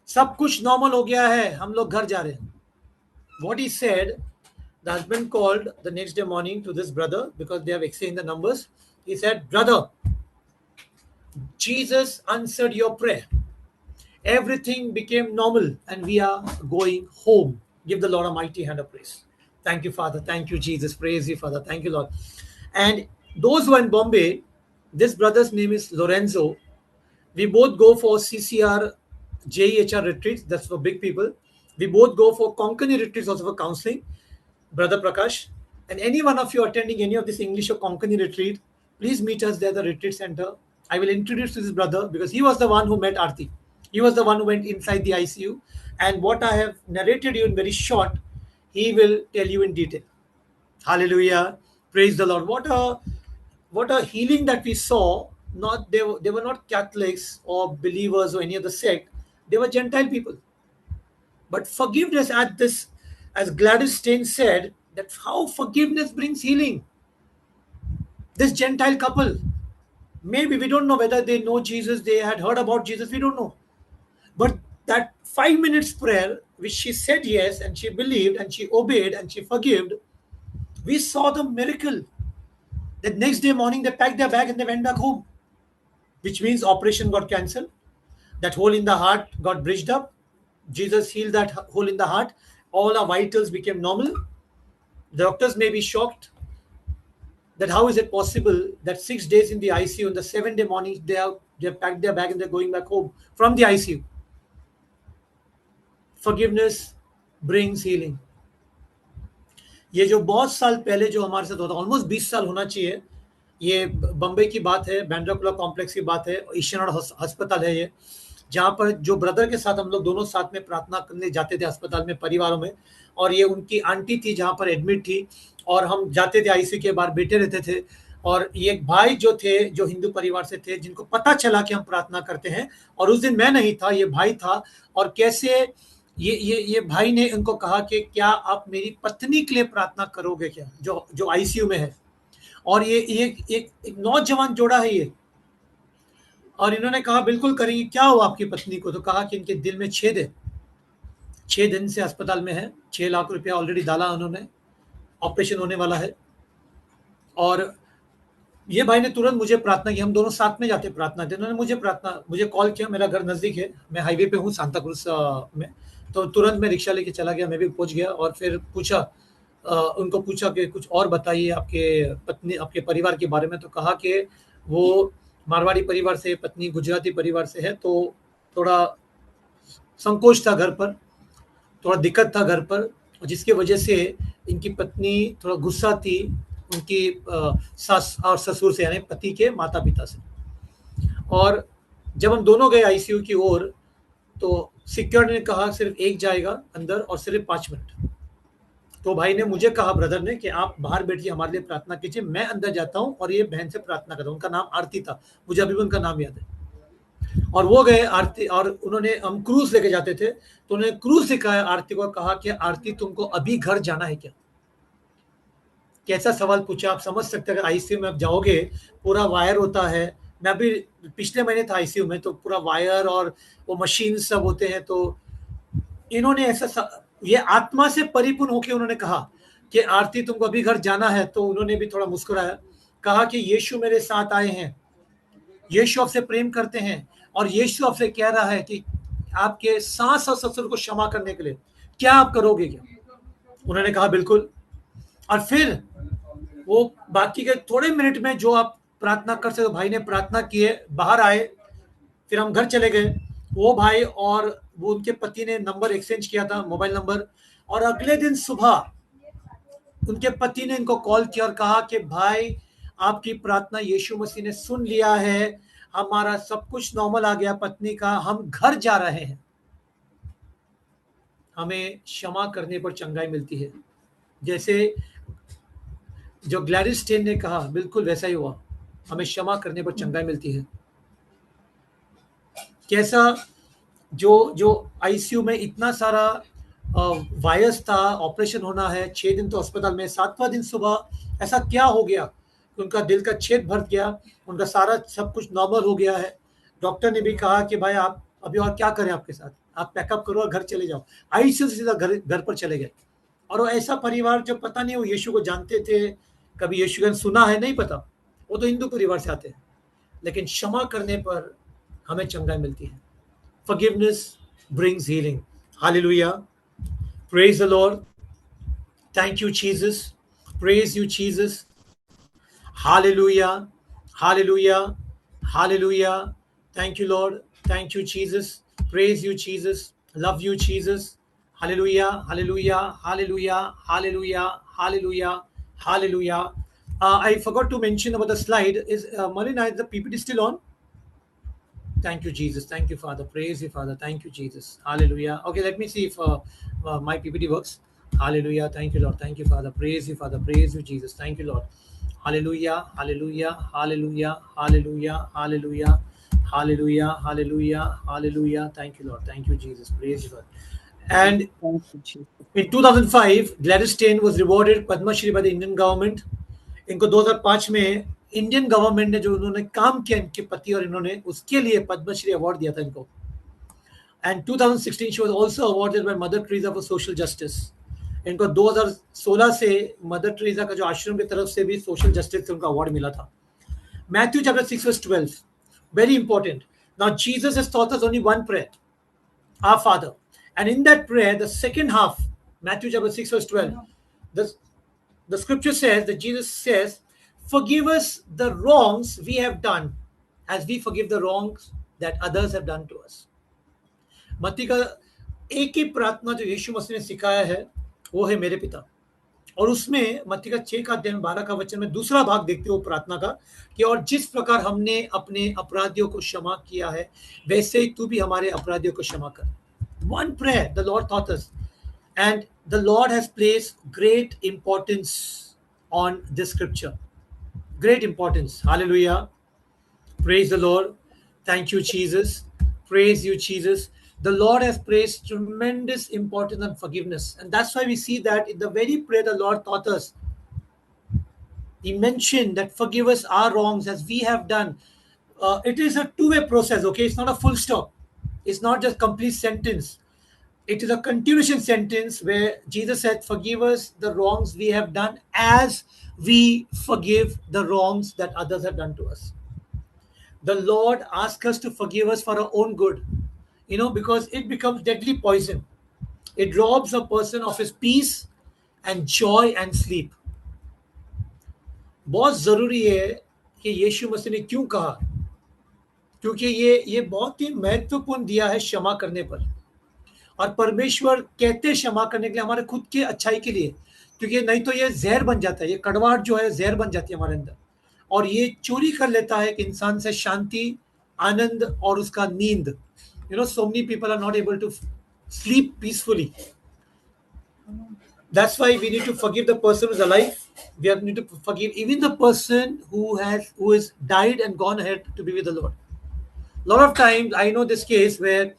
Speaker 1: सब कुछ normal हो गया है, हम लोग घर जा रहे हैं. What he said, the husband called the next day morning to this brother because they have exchanged the numbers. He said, brother, Jesus answered your prayer. Everything became normal and we are going home. Give the Lord a mighty hand of praise. Thank you, Father. Thank you, Jesus. Praise you, Father. Thank you, Lord. And those who are in Bombay, this brother's name is Lorenzo. We both go for CCR JEHR retreats. That's for big people. We both go for Konkani retreats also for counseling. Brother Prakash. And any one of you attending any of this English or Konkani retreat, please meet us there at the retreat center. I will introduce to this brother because he was the one who met Aarti. He was the one who went inside the ICU. And what I have narrated you in very short, he will tell you in detail. Hallelujah. Praise the Lord. What a healing that we saw. They were not Catholics or believers or any other sect. They were Gentile people. But forgiveness at this, as Gladys Stein said, that how forgiveness brings healing. This Gentile couple, maybe we don't know whether they know Jesus, they had heard about Jesus, we don't know. But that 5 minutes prayer, which she said yes, and she believed, and she obeyed, and she forgave, we saw the miracle. The next day morning, they packed their bag and they went back home, which means operation got cancelled. That hole in the heart got bridged up. Jesus healed that hole in the heart. All our vitals became normal. The doctors may be shocked that how is it possible that 6 days in the ICU, in the 7th day morning, they have packed their bag and they're going back home from the ICU. Forgiveness brings healing. ये जो बहुत साल पहले जो हमारे साथ होता, almost 20 साल होना चाहिए. ये बम्बई की बात है, बैंड्रा कॉम्प्लेक्स की बात है, ईश्वर अस्पताल है ये, जहाँ पर जो ब्रदर के साथ हम लोग दोनों साथ में प्रार्थना करने जाते थे अस्पताल में, परिवारों में. और ये उनकी आंटी थी जहाँ पर एडमिट थी और हम जाते थे आईसीयू के बाहर बैठे रहते थे. और ये भाई जो थे, जो हिंदू परिवार से थे, जिनको पता चला कि हम प्रार्थना करते हैं, और उस दिन मैं नहीं था, ये भाई था. और कैसे ये भाई ने उनको कहा कि क्या आप मेरी पत्नी के लिए प्रार्थना करोगे क्या, जो आईसीयू में है. और ये एक नौजवान जोड़ा है ये, और इन्होंने कहा बिल्कुल करेंगे. क्या हुआ आपकी पत्नी को? तो कहा कि इनके दिल में छेद है, 6 दिन से अस्पताल में है, 6 लाख रुपया ऑलरेडी डाला उन्होंने, ऑपरेशन होने वाला है. और ये भाई ने तुरंत मुझे प्रार्थना की. हम दोनों साथ में जाते प्रार्थना थे. उन्होंने मुझे कॉल किया. मेरा घर नज़दीक है, मैं हाईवे पे हूँ सांता क्रूज में. तो तुरंत मैं रिक्शा लेके चला गया, मैं भी पहुंच गया. और फिर उनको पूछा कि कुछ और बताइए आपके परिवार के बारे में. तो कहा कि वो मारवाड़ी परिवार से, पत्नी गुजराती परिवार से है, तो थोड़ा संकोच था घर पर, थोड़ा दिक्कत था घर पर, जिसकी वजह से इनकी पत्नी थोड़ा गुस्सा थी उनकी सास और ससुर से, यानी पति के माता पिता से. और जब हम दोनों गए आईसीयू की ओर, तो सिक्योरिटी ने कहा सिर्फ एक जाएगा अंदर और सिर्फ 5 मिनट. तो भाई ने मुझे कहा, ब्रदर ने, कि आप बाहर बैठिए, हमारे लिए प्रार्थना कीजिए, मैं अंदर जाता हूँ और ये बहन से प्रार्थना करता हूँ. उनका नाम आरती था, मुझे अभी भी उनका नाम याद है. और वो गए आरती, और उन्होंने, हम क्रूज लेके जाते थे, तो उन्होंने क्रूज सिखाया आरती को. कहा कि आरती तुमको अभी घर जाना है क्या? कैसा सवाल पूछा, आप समझ सकते हैं. अगर आईसीयू में आप जाओगे, पूरा वायर होता है. मैं अभी पिछले महीने था आईसीयू में, तो पूरा वायर और वो मशीन सब होते हैं. तो इन्होंने ये आत्मा से परिपूर्ण होकर उन्होंने कहा कि आरती तुमको अभी घर जाना है. तो उन्होंने भी थोड़ा मुस्कुराया, कहा कि यीशु मेरे साथ आए हैं, यीशु आपसे प्रेम करते हैं, और यीशु आपसे कह रहा है कि आपके सास और ससुर को क्षमा करने के लिए क्या आप करोगे क्या? उन्होंने कहा बिल्कुल. और फिर वो बाकी के थोड़े मिनट में जो आप प्रार्थना कर सकते, भाई ने प्रार्थना किए, बाहर आए, फिर हम घर चले गए. वो भाई और वो उनके पति ने नंबर एक्सचेंज किया था, मोबाइल नंबर. और अगले दिन सुबह उनके पति ने इनको कॉल किया और कहा कि भाई, आपकी प्रार्थना यीशु मसीह ने सुन लिया है, हमारा सब कुछ नॉर्मल आ गया पत्नी का, हम घर जा रहे हैं. हमें क्षमा करने पर चंगाई मिलती है. जैसे जो ग्लैडिस स्टेन ने कहा, बिल्कुल वैसा ही हुआ. हमें क्षमा करने पर चंगाई मिलती है। कैसा जो जो आईसीयू में इतना सारा वायरस था, ऑपरेशन होना है, 6 दिन तो अस्पताल में, 7वां दिन सुबह ऐसा क्या हो गया, उनका दिल का छेद भर गया, उनका सारा सब कुछ नॉर्मल हो गया है। डॉक्टर ने भी कहा कि भाई आप अभी और क्या करें आपके साथ, आप पैकअप करो और घर चले जाओ। आईसीयू से सीधा घर पर चले गए। और वो ऐसा परिवार जो पता नहीं वो यीशु को जानते थे, कभी यीशु का सुना है नहीं पता, वो तो हिंदू परिवार से आते हैं, लेकिन क्षमा करने पर हमें चंगाई मिलती है। Forgiveness brings healing. Hallelujah. Praise the Lord. Thank you, Jesus. Praise you, Jesus. Hallelujah. Hallelujah. Hallelujah. Thank you, Lord. Thank you, Jesus. Praise you, Jesus. Love you, Jesus. Hallelujah. Hallelujah. Hallelujah. Hallelujah. Hallelujah. Hallelujah. I forgot to mention about the slide. Is Marina, is the PPT still on? Thank you, Jesus. Thank you, Father. Praise you, Father. Thank you, Jesus. Hallelujah. Okay, let me see if my PPT works. Hallelujah. Thank you, Lord. Thank you, Father. Praise you, Father. Praise you, Jesus. Thank you, Lord. Hallelujah. Hallelujah. Hallelujah. Hallelujah. Hallelujah. Hallelujah. Hallelujah. Hallelujah. Thank you, Lord. Thank you, Jesus. Praise you, Lord. And
Speaker 4: Thank you, Jesus.
Speaker 1: in 2005, Gladys Stain was rewarded Padma Shri by the Indian government. इनको 2005 में Indian government ने जो उन्होंने काम किया इनके पति और इन्होंने उसके लिए पद्मश्री अवार्ड दिया था इनको। And 2016 she was also awarded by mother Teresa for social justice. इनको 2016 से मदर टेरेसा का जो आश्रम की तरफ से भी सोशल जस्टिस से उनका अवार्ड मिला था। Matthew chapter 6 verse 12, very important. Now Jesus has taught us only one prayer, our Father, and in that prayer the second half, Matthew chapter 6 verse 12, the scripture says that Jesus says, forgive us the wrongs we have done as we forgive the wrongs that others have done to us. मत्ती का एक ही प्रार्थना जो यीशु मसीह ने सिखाया है वो है मेरे पिता, और उसमें मत्ती का 6 का अध्याय 12 का वचन में दूसरा भाग देखते हो प्रार्थना का कि और जिस प्रकार हमने अपने अपराधियों को क्षमा किया है वैसे ही तू भी हमारे अपराधियों को क्षमा कर। One prayer the Lord taught us, and the Lord has placed great importance on this scripture. Great importance. Hallelujah. Praise the Lord. Thank you, Jesus. Praise you, Jesus. The Lord has placed tremendous importance on forgiveness, and that's why we see that in the very prayer the Lord taught us, He mentioned that forgive us our wrongs as we have done. It is a two-way process, okay? It's not a full stop. It's not just complete sentence. It is a continuation sentence where Jesus said, forgive us the wrongs we have done as we forgive the wrongs that others have done to us. The Lord asks us to forgive us for our own good, because it becomes deadly poison. It robs a person of his peace and joy and sleep. बहुत जरूरी है कि यीशु मसीह ने क्यों कहा, क्योंकि ये बहुत ही महत्वपूर्ण दिया है क्षमा करने पर। और परमेश्वर कहते क्षमा करने के लिए हमारे खुद के अच्छाई के लिए, क्योंकि नहीं तो ये जहर बन जाता है, ये कड़वाहट जो है जहर बन जाती है हमारे अंदर, और ये चोरी कर लेता है कि इंसान से शांति, आनंद और उसका नींद। So many people are not able to sleep peacefully. That's why we need to forgive the person who's alive. We need to forgive even the person who is died and gone ahead to be with the Lord. A lot of times, I know this case where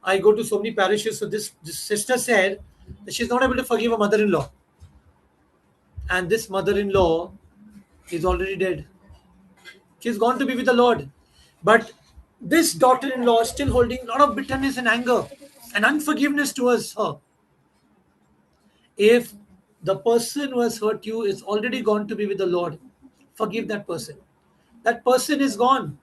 Speaker 1: I go to so many parishes. So this sister said that she's not able to forgive her mother-in-law, and this mother-in-law is already dead. She's gone to be with the Lord, but this daughter-in-law is still holding a lot of bitterness and anger and unforgiveness towards her. If the person who has hurt you is already gone to be with the Lord, forgive that person. That person is gone,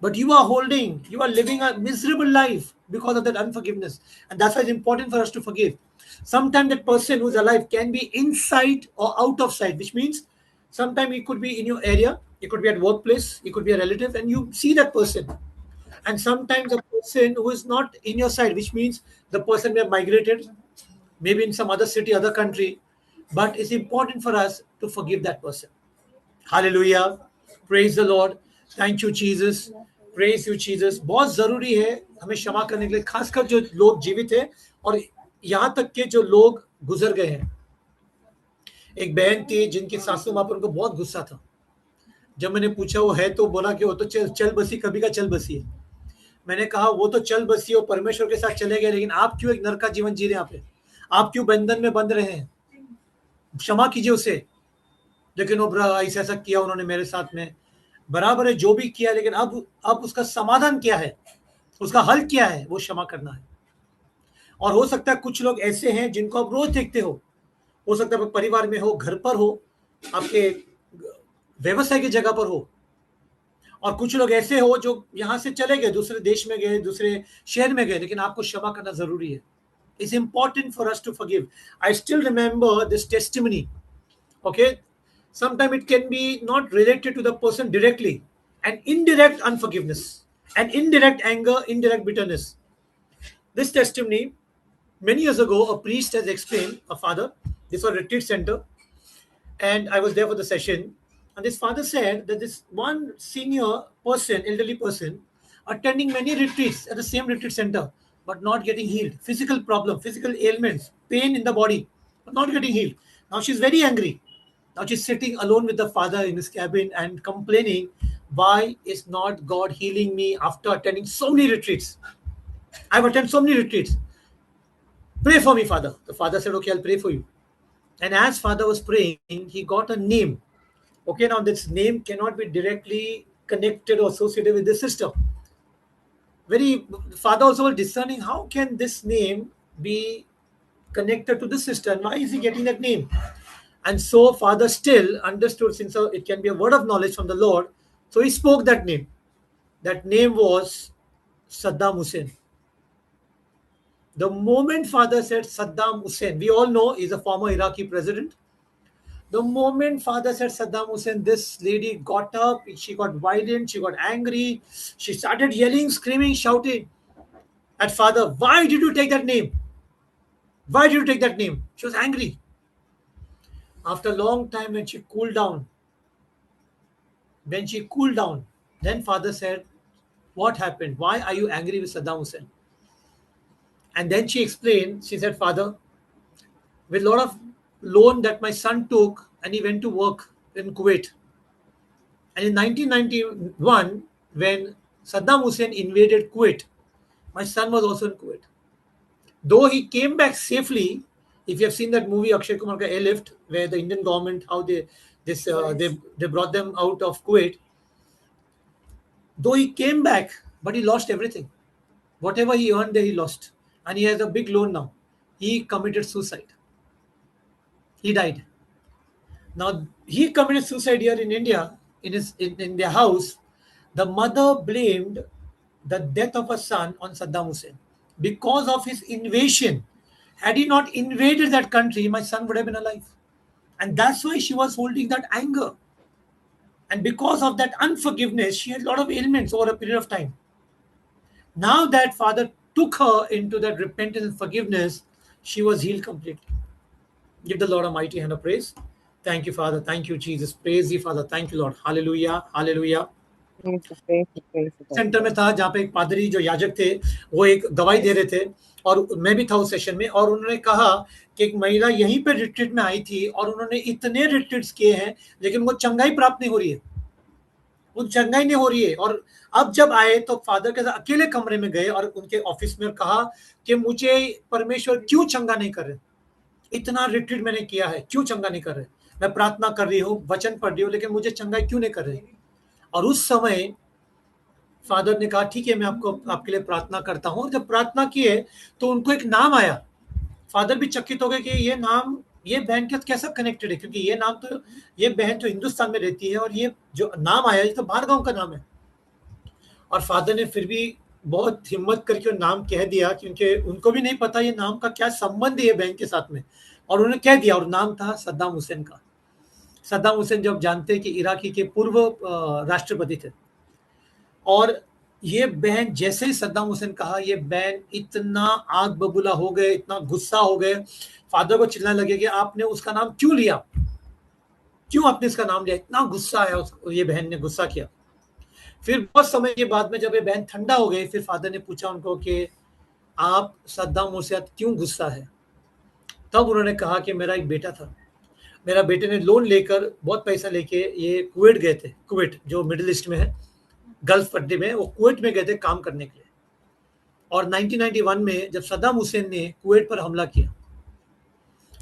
Speaker 1: but you are living a miserable life because of that unforgiveness. And that's why it's important for us to forgive. Sometimes that person who's alive can be inside or out of sight, which means sometimes it could be in your area, it could be at workplace, it could be a relative, and you see that person. And sometimes a person who is not in your sight, which means the person may have migrated, maybe in some other city, other country, but it's important for us to forgive that person. Hallelujah. Praise the Lord. Thank you, Jesus. Praise you, Jesus. बहुत जरूरी है हमें क्षमा करने के लिए, खासकर जो लोग जीवित हैं और यहाँ तक के जो लोग गुजर गए हैं। एक बहन थी जिनकी सासू माँ पर उनको बहुत गुस्सा था, जब मैंने पूछा वो है, तो बोला कि वो तो चल बसी कभी का चल बसी है। मैंने कहा वो तो चल बसी और परमेश्वर के साथ चले गए, लेकिन आप क्यों एक नरक का जीवन जी रहे हैं? यहाँ पे आप क्यों बंधन में बंध रहे हैं? क्षमा कीजिए उसे। लेकिन वो ऐसा ऐसा किया उन्होंने मेरे साथ में, बराबर है जो भी किया, लेकिन अब उसका समाधान क्या है, उसका हल क्या है? वो क्षमा करना है। और हो सकता है कुछ लोग ऐसे हैं जिनको आप रोज देखते हो सकता है परिवार में हो, घर पर हो, आपके व्यवसाय की जगह पर हो, और कुछ लोग ऐसे हो जो यहां से चले गए, दूसरे देश में गए, दूसरे शहर में गए, लेकिन आपको क्षमा करना जरूरी है। It's important for us to forgive. I still remember this testimony. Okay, sometimes it can be not related to the person directly, and indirect unforgiveness, and indirect anger, indirect bitterness. This testimony, many years ago, a priest has explained, a father, this was a retreat center, and I was there for the session. And this father said that this one senior person, elderly person, attending many retreats at the same retreat center, but not getting healed. Physical problem, physical ailments, pain in the body, but not getting healed. Now she's very angry. Now she's sitting alone with the father in his cabin and complaining, why is not God healing me after attending so many retreats? I've attended so many retreats. Pray for me, father. The father said, okay, I'll pray for you. And as father was praying, he got a name. Okay, now this name cannot be directly connected or associated with the system. Father also was discerning, how can this name be connected to the system? Why is he getting that name? And so father still understood, since it can be a word of knowledge from the Lord, so he spoke that name. That name was Saddam Hussein. The moment father said Saddam Hussein, we all know he's a former Iraqi president. The moment father said Saddam Hussein, this lady got up, she got violent, she got angry, she started yelling, screaming, shouting at father, why did you take that name? Why did you take that name? She was angry. After a long time, when she cooled down, then father said, what happened? Why are you angry with Saddam Hussein? And then she explained, she said, father, with a lot of loan that my son took, and he went to work in Kuwait. And in 1991, when Saddam Hussein invaded Kuwait, my son was also in Kuwait. Though he came back safely, if you have seen that movie Akshay Kumar ka Airlift, where the Indian government, how they brought them out of Kuwait, though he came back, but he lost everything. Whatever he earned there, he lost. And he has a big loan now. He committed suicide. He died. Now, he committed suicide here in India, in their house. The mother blamed the death of her son on Saddam Hussein because of his invasion. Had he not invaded that country, my son would have been alive. And that's why she was holding that anger. And because of that unforgiveness, she had a lot of ailments over a period of time. Now that father took her into that repentance and forgiveness, she was healed completely. Give the Lord a mighty hand of praise. Thank you, Father. Thank you, Jesus. Praise you, Father. Thank you, Lord. Hallelujah. Hallelujah. Centre में था जहाँ पे एक पादरी जो याजक थे वो एक गवाही दे रहे थे, और मैं भी था उस सेशन में, और उन्होंने कहा कि एक महिला यहीं पे रिट्रीट में आई थी और उन्होंने इतने रिट्रीट्स किए हैं लेकिन वो चंगाई प्राप्त नहीं हो रही है, वो चंगाई नहीं हो रही है। और अब जब आए तो फादर के साथ अकेले कमरे में गए और उनके ऑफिस में कहा कि मुझे परमेश्वर क्यों चंगा नहीं कर रहे, इतना रिट्रीट मैंने किया है, क्यों चंगा नहीं कर रहे, मैं प्रार्थना कर रही हूँ, वचन पढ़ रही हूँ, लेकिन मुझे चंगाई क्यों नहीं कर रहे। और उस समय फादर ने कहा ठीक है मैं आपके लिए प्रार्थना करता हूँ। और जब प्रार्थना किए तो उनको एक नाम आया। फादर भी चकित हो गए कि ये नाम ये बहन के कैसा कनेक्टेड है, क्योंकि ये नाम तो ये बहन तो हिंदुस्तान में रहती है और ये जो नाम आया ये तो बाहर गांव का नाम है। और फादर ने फिर भी बहुत हिम्मत करके नाम कह दिया, क्योंकि उनको भी नहीं पता ये नाम का क्या संबंध है बहन के साथ में, और उन्होंने कह दिया, और नाम था सद्दाम हुसैन का। सद्दाम हुसैन जब जानते कि इराकी के पूर्व राष्ट्रपति थे, और ये बहन जैसे ही सद्दाम हुसैन कहा, ये बहन इतना आग बबूला हो गए, इतना गुस्सा हो गए, फादर को चिल्लाने लगे कि आपने उसका नाम क्यों लिया, क्यों आपने इसका नाम लिया, इतना गुस्सा आया उसको, ये बहन ने गुस्सा किया। फिर बहुत समय के बाद में जब ये बहन ठंडा हो गई, फिर फादर ने पूछा उनको कि आप सद्दाम हुसैन क्यों गुस्सा है। तब उन्होंने कहा कि मेरा एक बेटा था मेरा बेटे ने लोन लेकर बहुत पैसा लेके ये कुवैत गए थे, कुवैत जो मिडिल ईस्ट में है, गल्फ पट्टी में, वो कुवैत में गए थे काम करने के लिए। और 1991 में जब सद्दाम हुसैन ने कुवैत पर हमला किया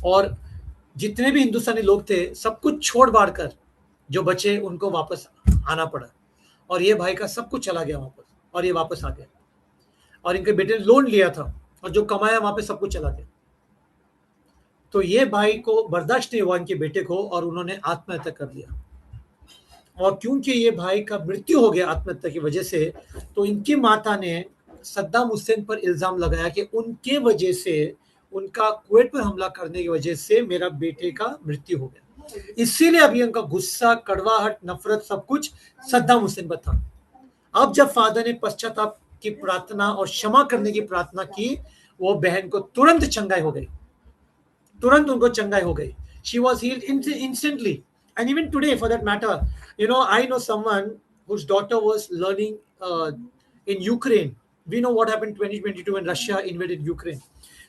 Speaker 1: और जितने भी हिंदुस्तानी लोग थे सब कुछ छोड़ बाढ़ कर जो बचे उनको वापस आना पड़ा, और ये भाई का सब कुछ चला गया वापस, और ये वापस आ गया, और इनके बेटे ने लोन लिया था और जो कमाया वहां पे सब कुछ चला गया। तो ये भाई को बर्दाश्त नहीं हुआ इनके बेटे को, और उन्होंने आत्महत्या कर लिया। और क्योंकि ये भाई का मृत्यु हो गया आत्महत्या की वजह से, तो इनकी माता ने सद्दाम हुसैन पर इल्जाम लगाया कि उनके वजह से, उनका कुवैत पर हमला करने की वजह से मेरा बेटे का मृत्यु हो गया। इसीलिए अभी उनका गुस्सा, कड़वाहट, नफरत सब कुछ सद्दाम हुसैन पर था। अब जब फादर ने पश्चाताप की प्रार्थना और क्षमा करने की प्रार्थना की, वो बहन को तुरंत चंगाई हो गई, तुरंत उनको चंगाई हो गई। She was healed instantly. And even today, for that matter, I know someone whose daughter was learning in Ukraine. We know what happened in 2022 when Russia invaded Ukraine.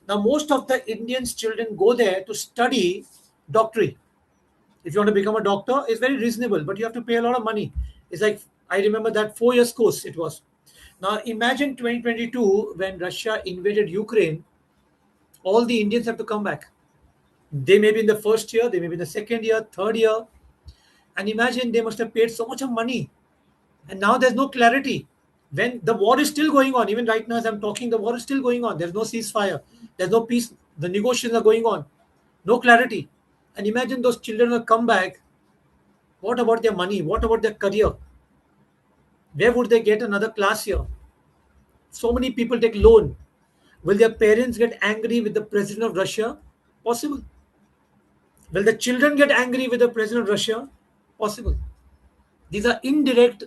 Speaker 1: Now, most of the Indians' children go there to study doctorate. If you want to become a doctor, it's very reasonable, but you have to pay a lot of money. It's like, I remember that 4 years course it was. Now, imagine 2022 when Russia invaded Ukraine, all the Indians have to come back. They may be in the first year, they may be in the second year, third year. And imagine they must have paid so much of money. And now there's no clarity. When the war is still going on, even right now as I'm talking, the war is still going on. There's no ceasefire. There's no peace. The negotiations are going on. No clarity. And imagine those children will come back. What about their money? What about their career? Where would they get another class here? So many people take loan. Will their parents get angry with the president of Russia? Possible. Will the children get angry with the president of Russia? Possible. These are indirect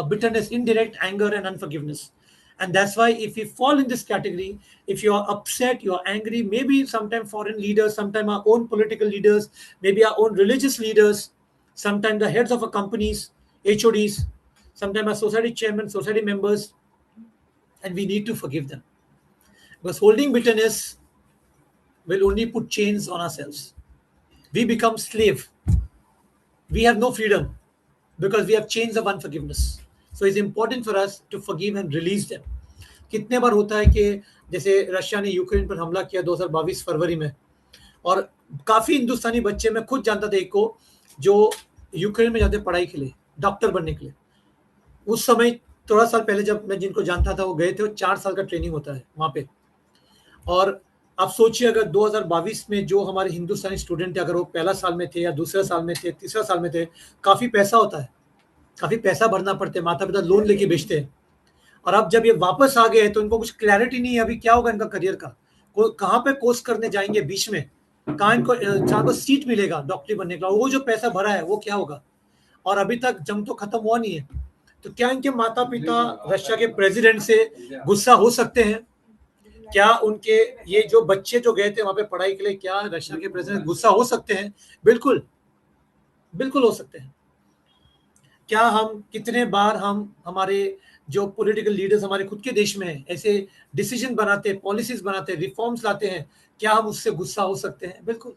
Speaker 1: bitterness, indirect anger and unforgiveness. And that's why if we fall in this category, if you are upset, you are angry, maybe sometimes foreign leaders, sometimes our own political leaders, maybe our own religious leaders, sometimes the heads of our companies, HODs, sometimes our society chairmen, society members, and we need to forgive them. Because holding bitterness will only put chains on ourselves. We become slave. We have no freedom because we have chains of unforgiveness. So it's important for us to forgive and release them. कितने बार होता है कि जैसे Russia ने Ukraine पर हमला किया 2022 फरवरी में, और काफी हिंदुस्तानी बच्चे, मैं खुद जानता था एक को जो यूक्रेन में जाते पढ़ाई के लिए, डॉक्टर बनने के लिए। उस समय थोड़ा साल पहले जब मैं जिनको जानता था वो गए थे, 4 साल का ट्रेनिंग होता है वहां पे। और आप सोचिए अगर 2022 में जो हमारे हिंदुस्तानी स्टूडेंट थे, अगर वो पहला साल में थे या दूसरे साल में थे, तीसरा साल में थे, काफी पैसा होता है, काफी पैसा भरना पड़ता है, माता पिता लोन लेके बेचते हैं। और अब जब ये वापस आ गए तो इनको कुछ क्लैरिटी नहीं है अभी क्या होगा इनका करियर का, कहाँ पे कोर्स करने जाएंगे, बीच में कहाँ इनको सीट मिलेगा डॉक्टरी बनने का, वो जो पैसा भरा है वो क्या होगा। और अभी तक जंग तो खत्म हुआ नहीं है। तो क्या इनके माता पिता रशिया के प्रेसिडेंट से गुस्सा हो सकते हैं? क्या उनके ये जो बच्चे जो गए थे वहां पे पढ़ाई के लिए, क्या रशिया के प्रेसिडेंट गुस्सा हो सकते हैं? बिल्कुल, बिल्कुल हो सकते हैं। क्या हम कितने बार हम हमारे जो पॉलिटिकल लीडर्स हमारे खुद के देश में हैं, ऐसे डिसीजन बनाते हैं, पॉलिसीज बनाते हैं, रिफॉर्म्स लाते हैं, क्या हम उससे गुस्सा हो सकते हैं? बिल्कुल।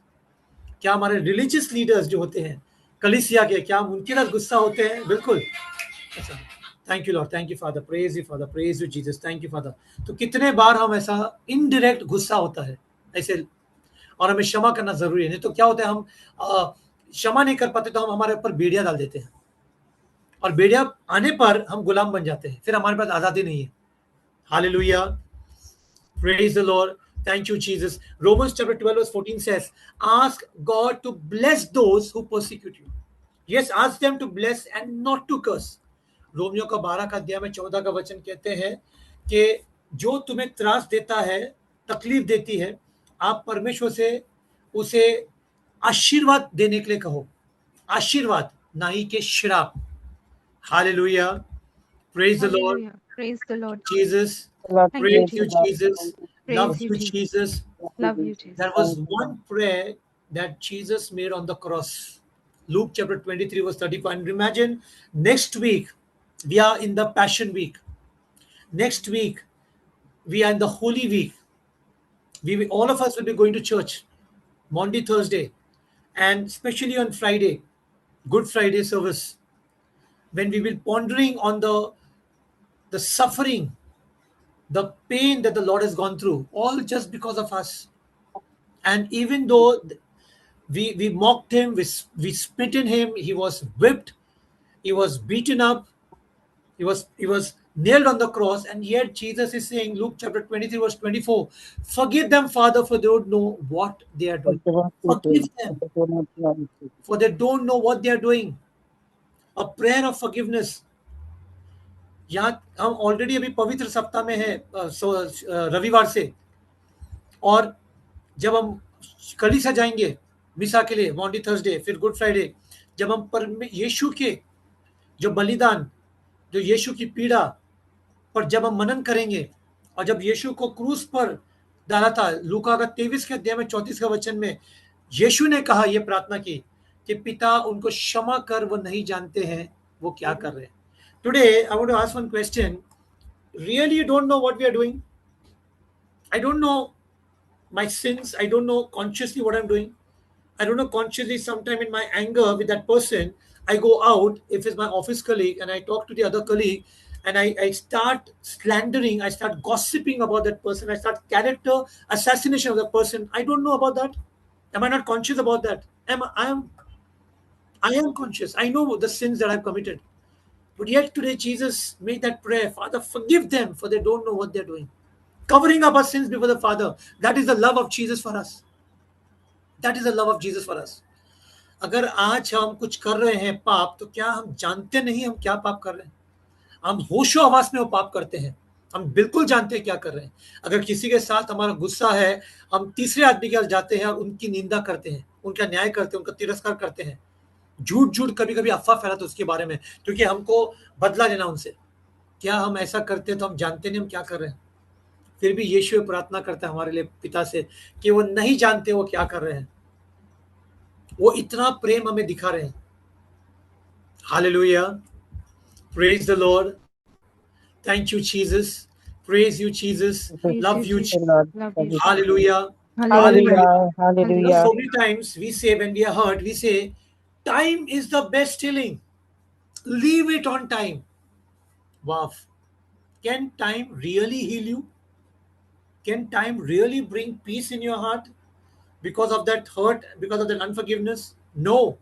Speaker 1: क्या हमारे रिलीजियस लीडर्स जो होते हैं कलीसिया के, क्या हम उनके साथ गुस्सा होते हैं? बिल्कुल। अच्छा, thank you Lord, thank you father, praise you father, praise you Jesus, thank you father. तो कितने बार हम ऐसा इनडायरेक्ट गुस्सा होता है ऐसे, और हमें क्षमा करना जरूरी है। नहीं तो क्या होता है, हम क्षमा नहीं कर पाते तो हम हमारे ऊपर बेड़ियां डाल देते हैं, और बेड़ियां आने पर हम गुलाम बन जाते हैं, फिर हमारे पास आजादी नहीं है। Hallelujah, praise the Lord, thank you Jesus. Romans chapter 12 verse 14 says, ask God to bless those who persecute you. Yes, ask them to bless and not to curse. Romeo का 12 का अध्याय में 14 का वचन कहते हैं कि जो तुम्हें त्रास देता है, तकलीफ देती है, आप परमेश्वर से उसे आशीर्वाद देने के लिए कहो, आशीर्वाद ना ही के श्राप। Hallelujah, praise the Lord,
Speaker 2: Hallelujah. Praise the Lord.
Speaker 1: Jesus,
Speaker 2: Thank you,
Speaker 1: praise you
Speaker 2: Jesus.
Speaker 1: Jesus,
Speaker 2: Praise
Speaker 1: love
Speaker 2: you,
Speaker 1: you
Speaker 2: Jesus.
Speaker 1: Jesus.
Speaker 2: Love you, Jesus.
Speaker 1: There was one prayer that Jesus made on the cross. Luke chapter 23 verse 35. And imagine next week we are in the Passion Week. Next week we are in the Holy Week. All of us will be going to church Monday, Thursday. and especially on Friday, Good Friday service, when we will pondering on the suffering, the pain that the Lord has gone through, all just because of us. And even though we mocked him, we spit in him, he was whipped, he was beaten up, he was nailed on the cross, and yet Jesus is saying, Luke chapter 23 verse 24, forgive them, Father, for they don't know what they are doing. Forgive them, for they don't know what they are doing. A prayer of forgiveness. यहाँ हम already अभी पवित्र सप्ताह में है, रविवार से, और जब हम कली सजाएंगे मिसा के लिए मॉन्डी थर्सडे, फिर गुड फ्राइडे, जब हम यीशु के जो बलिदान, जो यीशु की पीड़ा पर जब हम मनन करेंगे, और जब यीशु को क्रूस पर डाला था, लूका का 23 के अध्याय में 34 का वचन में यीशु ने कहा, यह प्रार्थना की कि पिता उनको क्षमा कर, वो नहीं जानते हैं वो क्या कर रहे हैं. Today I want to ask one question. Really, you don't know what we are doing? I don't know my sins. I don't know consciously what I'm doing. I don't know consciously. Sometime in my anger with that person, I go out, if it's my office colleague, and I talk to the other colleague, and I start slandering, I start gossiping about that person, I start character assassination of the person. I don't know about that. Am I not conscious about that? I am conscious. I know the sins that I've committed. But yet today Jesus made that prayer, Father, forgive them, for they don't know what they're doing. Covering up our sins before the Father. That is the love of Jesus for us. That is the love of Jesus for us. अगर आज हम कुछ कर रहे हैं पाप, तो क्या हम जानते नहीं हम क्या पाप कर रहे हैं? हम होशो हवास में वो पाप करते हैं, हम बिल्कुल जानते हैं क्या कर रहे हैं. अगर किसी के साथ हमारा गुस्सा है, हम तीसरे आदमी के पास जाते हैं और उनकी निंदा करते हैं, उनका न्याय करते हैं, उनका तिरस्कार करते हैं, झूठ कभी कभी अफवाह फैलाते उसके बारे में, क्योंकि हमको बदला लेना उनसे. क्या हम ऐसा करते हैं तो हम जानते नहीं हम क्या कर रहे हैं? फिर भी यीशु प्रार्थना करता है हमारे लिए पिता से कि वो नहीं जानते वो क्या कर रहे हैं. वो इतना प्रेम हमें दिखा रहे हैं. Hallelujah, praise the Lord, thank you Jesus, praise you Jesus, love you, hallelujah, hallelujah. So many times we say, when we are hurt, we say time is the best healing, leave it on time. Wow. Can time really heal you? Can time really bring peace in your heart because of that hurt, because of that unforgiveness? No.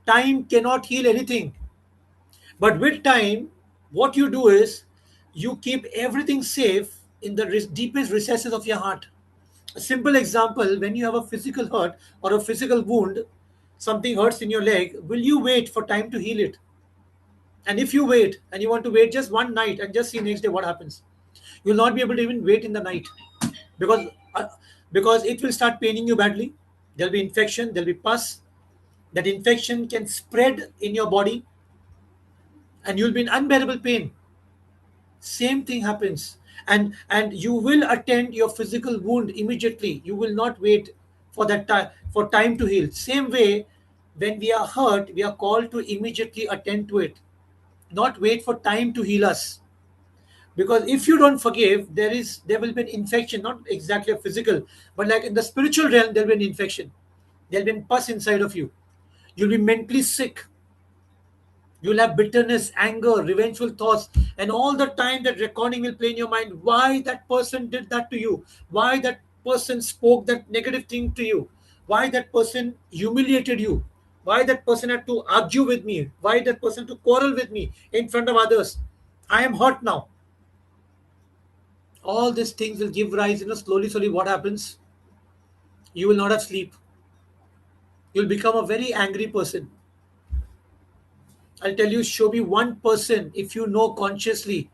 Speaker 1: Time cannot heal anything. But with time, what you do is you keep everything safe in the deepest recesses of your heart. A simple example, when you have a physical hurt or a physical wound, something hurts in your leg, will you wait for time to heal it? And if you wait, and you want to wait just one night and just see next day what happens, you'll not be able to even wait in the night, because it will start paining you badly. There'll be infection, there'll be pus. That infection can spread in your body, and you'll be in unbearable pain. Same thing happens, and you will attend your physical wound immediately. You will not wait for that time, for time to heal. Same way, when we are hurt, we are called to immediately attend to it, not wait for time to heal us. Because if you don't forgive, there will be an infection, not exactly a physical, but like in the spiritual realm, there will be an infection. There will be pus inside of you. You'll be mentally sick. You'll have bitterness, anger, revengeful thoughts, and all the time that reckoning will play in your mind. Why that person did that to you? Why that person spoke that negative thing to you? Why that person humiliated you? Why that person had to argue with me? Why that person had to quarrel with me in front of others? I am hurt now. All these things will give rise, slowly what happens? You will not have sleep. You'll become a very angry person. I'll tell you, show me one person, if you know consciously,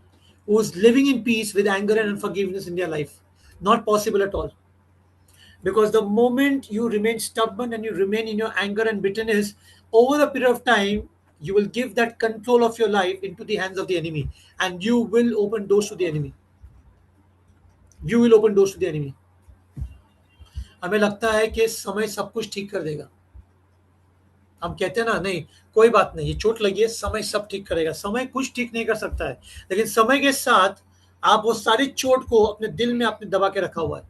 Speaker 1: who's living in peace with anger and unforgiveness in their life. Not possible at all. Because the moment you remain stubborn and you remain in your anger and bitterness, over a period of time, you will give that control of your life into the hands of the enemy, and you will open doors to the enemy. You will open doors to the enemy. हमें लगता है कि समय सब कुछ ठीक कर देगा. हम कहते हैं ना, नहीं कोई बात नहीं, ये चोट लगी है, समय सब ठीक करेगा. समय कुछ ठीक नहीं कर सकता है, लेकिन समय के साथ आप वो सारी चोट को अपने दिल में आपने दबा के रखा हुआ है.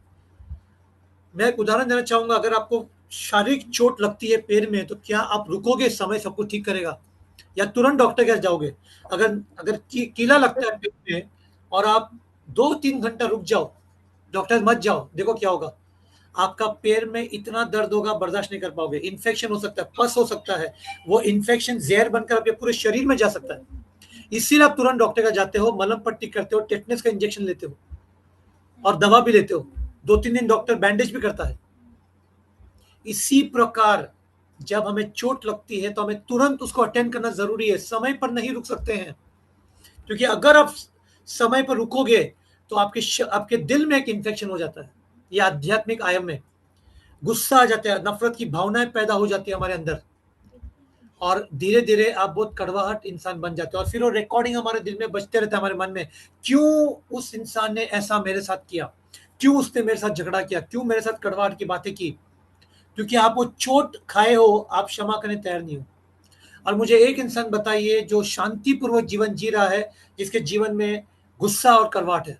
Speaker 1: मैं एक उदाहरण देना चाहूंगा. अगर आपको शारीरिक चोट लगती है पैर में, तो क्या आप रुकोगे, समय सब कुछ ठीक करेगा, या तुरंत डॉक्टर के पास जाओगे? अगर अगर कीला लगता है पेट में और आप 2-3 घंटा रुक जाओ, डॉक्टर मत जाओ, देखो क्या होगा। आपका पैर में इतना दर्द होगा, बर्दाश्त नहीं कर पाओगे, इन्फेक्शन हो सकता है, पस हो सकता है, वो इन्फेक्शन जहर बनकर आपके पूरे शरीर में जा सकता है। इसीलिए आप तुरंत डॉक्टर का जाते हो, मलहम पट्टी करते हो, टेटनस का इंजेक्शन लेते हो और दवा भी लेते हो। 2-3 दिन डॉक्टर बैंडेज भी करता है। इसी प्रकार जब हमें चोट लगती है तो हमें तुरंत उसको अटेंड करना जरूरी है, समय पर नहीं रुक सकते हैं, क्योंकि अगर आप समय पर रुकोगे तो आपके दिल में एक इन्फेक्शन हो जाता है, या आध्यात्मिक आयाम में गुस्सा आ जाता है, नफरत की भावनाएं पैदा हो जाती है हमारे अंदर, और धीरे धीरे आप बहुत कड़वाहट इंसान बन जाते हो। और फिर वो रिकॉर्डिंग हमारे दिल में बजते रहता है, हमारे मन में, क्यों उस इंसान ने ऐसा मेरे साथ किया, क्यों उसने मेरे साथ झगड़ा किया, क्यों मेरे साथ कड़वाहट की बातें की, क्योंकि आप वो चोट खाए हो, आप क्षमा करने तैयार नहीं हो। और मुझे एक इंसान बताइए जो शांतिपूर्वक जीवन जी रहा है, जिसके जीवन में गुस्सा और कड़वाहट है,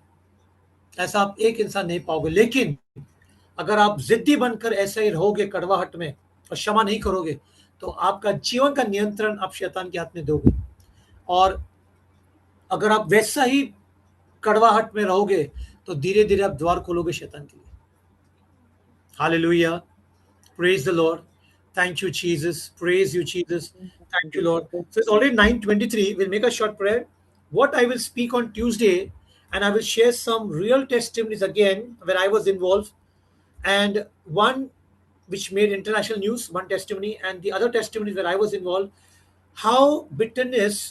Speaker 1: ऐसा आप एक इंसान नहीं पाओगे। लेकिन अगर आप जिद्दी बनकर ऐसे ही रहोगे कड़वाहट में और क्षमा नहीं करोगे, तो आपका जीवन का नियंत्रण आप शैतान के हाथ में दोगे। और अगर आप वैसा ही कड़वाहट में रहोगे तो धीरे धीरे आप द्वार खोलोगे शैतान के लिए। Hallelujah, praise the Lord, thank you Jesus, praise you Jesus, thank you Lord. So it's already 9:23. We'll make a short prayer. What I will speak on Tuesday, and I will share some real testimonies again where I was involved, and one which made international news, one testimony, and the other testimony where I was involved, how bitterness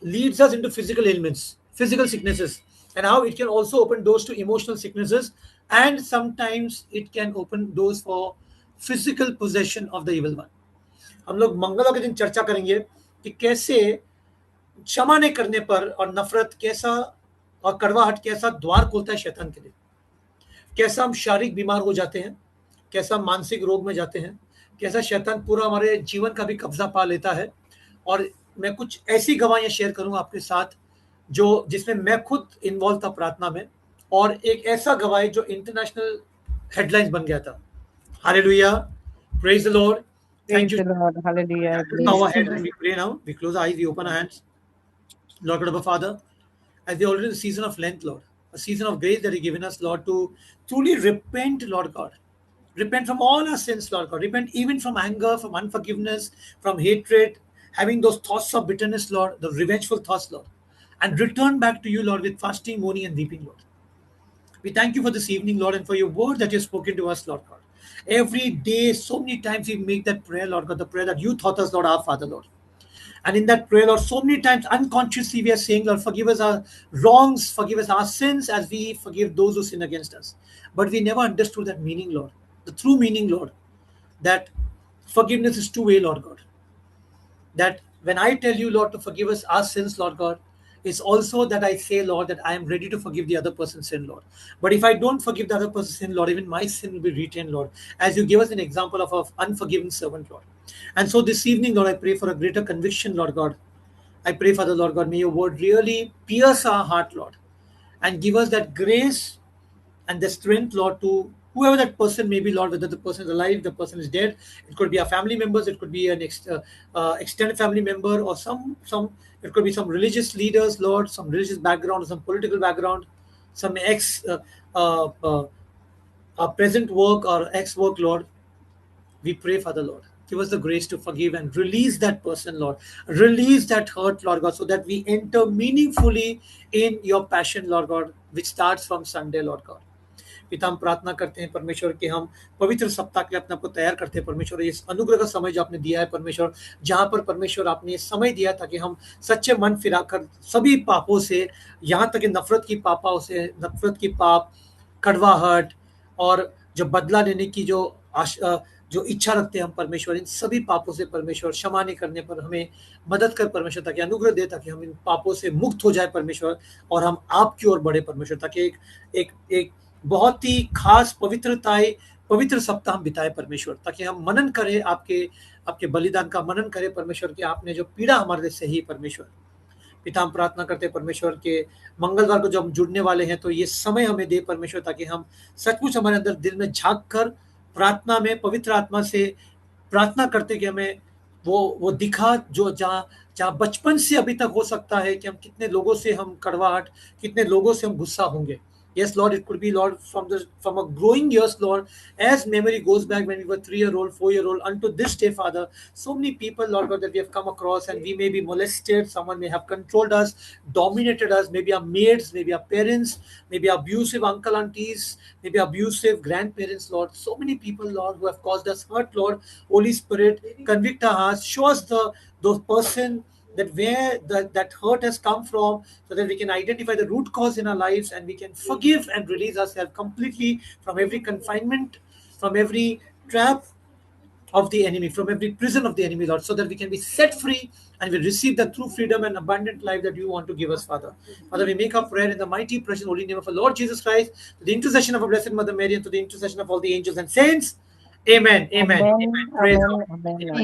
Speaker 1: leads us into physical ailments, physical sicknesses, and how it can also open doors to emotional sicknesses, and sometimes it can open doors for physical possession of the evil one. हम लोग मंगलवार के दिन चर्चा करेंगे कि कैसे क्षमा नहीं करने पर और नफरत कैसा और कड़वाहट कैसा द्वार खोलता है शैतान के लिए, कैसा हम शारीरिक बीमार हो जाते हैं, कैसा मानसिक रोग में जाते हैं, कैसा शैतान पूरा हमारे जीवन का भी कब्जा पा लेता है। और मैं कुछ ऐसी गवाहियां शेयर करूंगा आपके साथ जो जिसमें मैं खुद इन्वॉल्व था प्रार्थना में, और एक ऐसा गवाही जो इंटरनेशनल हेडलाइंस बन गया था। Hallelujah, praise the Lord, thank you.
Speaker 4: Praise the Lord. Hallelujah.
Speaker 1: Bow our head and we pray now. We close our eyes, we open our hands. Lord God, our Father, as we are already in the season of Lent, Lord, a season of grace that you've given us, Lord, to truly repent, Lord God. Repent from all our sins, Lord God. Repent even from anger, from unforgiveness, from hatred, having those thoughts of bitterness, Lord, the revengeful thoughts, Lord, and return back to you, Lord, with fasting, mourning, and weeping, Lord. We thank you for this evening, Lord, and for your word that you've spoken to us, Lord God. Every day, so many times we make that prayer, Lord God, the prayer that you taught us, Lord, our Father, Lord. And in that prayer, Lord, so many times unconsciously we are saying, Lord, forgive us our wrongs, forgive us our sins as we forgive those who sin against us. But we never understood that meaning, Lord, the true meaning, Lord, that forgiveness is two-way, Lord God. That when I tell you, Lord, to forgive us our sins, Lord God, it's also that I say, Lord, that I am ready to forgive the other person's sin, Lord. But if I don't forgive the other person's sin, Lord, even my sin will be retained, Lord, as you give us an example of an unforgiving servant, Lord. And so this evening, Lord, I pray for a greater conviction, Lord God. I pray, Father, Lord God, may your word really pierce our heart, Lord, and give us that grace and the strength, Lord, to whoever that person may be, Lord, whether the person is alive, the person is dead, it could be our family members, it could be an extended family member, or some it could be some religious leaders, Lord, some religious background, some political background, some present work or ex work, Lord. We pray, Father, Lord, give us the grace to forgive and release that person, Lord. Release that hurt, Lord God, so that we enter meaningfully in your passion, Lord God, which starts from Sunday, Lord God. पिता, हम प्रार्थना करते हैं परमेश्वर कि हम पवित्र सप्ताह के लिए अपने आपको तैयार करते हैं परमेश्वर। इस अनुग्रह का समय जो आपने दिया है परमेश्वर, जहां पर परमेश्वर आपने समय दिया ताकि हम सच्चे मन फिराकर सभी पापों से, यहाँ तक कि नफरत की पापों से, नफरत की पाप, कड़वाहट और जो बदला लेने की जो इच्छा रखते हैं हम परमेश्वर, इन सभी पापों से परमेश्वर क्षमा नहीं करने पर हमें मदद कर परमेश्वर, ताकि अनुग्रह दे, ताकि हम इन पापों से मुक्त हो जाए परमेश्वर और हम आपकी ओर बढ़े परमेश्वर, ताकि एक बहुत ही खास पवित्र सप्ताह हम बिताए परमेश्वर, ताकि हम मनन करें आपके बलिदान का मनन करें परमेश्वर कि आपने जो पीड़ा हमारे लिए सही परमेश्वर। पिता, हम प्रार्थना करते हैं परमेश्वर के मंगलवार को जब हम जुड़ने वाले हैं तो ये समय हमें दे परमेश्वर, ताकि हम सचमुच हमारे अंदर दिल में झांक कर प्रार्थना में पवित्र आत्मा से प्रार्थना करते कि हमें वो दिखा जो जहाँ बचपन से अभी तक हो सकता है कि हम कितने लोगों से हम कड़वाहट, कितने लोगों से हम गुस्सा होंगे. Yes, Lord, it could be, Lord, from a growing years, Lord, as memory goes back when we were 3-year-old, 4-year-old, unto this day, Father, so many people, Lord God, that we have come across, and we may be molested, someone may have controlled us, dominated us, maybe our maids, maybe our parents, maybe abusive uncle, aunties, maybe abusive grandparents, Lord. So many people, Lord, who have caused us hurt, Lord. Holy Spirit, convict our hearts, show us those person that where that hurt has come from, so that we can identify the root cause in our lives and we can forgive and release ourselves completely from every confinement, from every trap of the enemy, from every prison of the enemy, Lord, so that we can be set free and we receive the true freedom and abundant life that you want to give us, Father. Father, we make our prayer in the mighty, precious, holy name of our Lord Jesus Christ, to the intercession of our Blessed Mother Mary, and to the intercession of all the angels and saints. Amen. Amen.
Speaker 4: Amen.
Speaker 1: Amen. Praise
Speaker 4: Amen.
Speaker 1: God.
Speaker 4: Amen.
Speaker 1: Amen.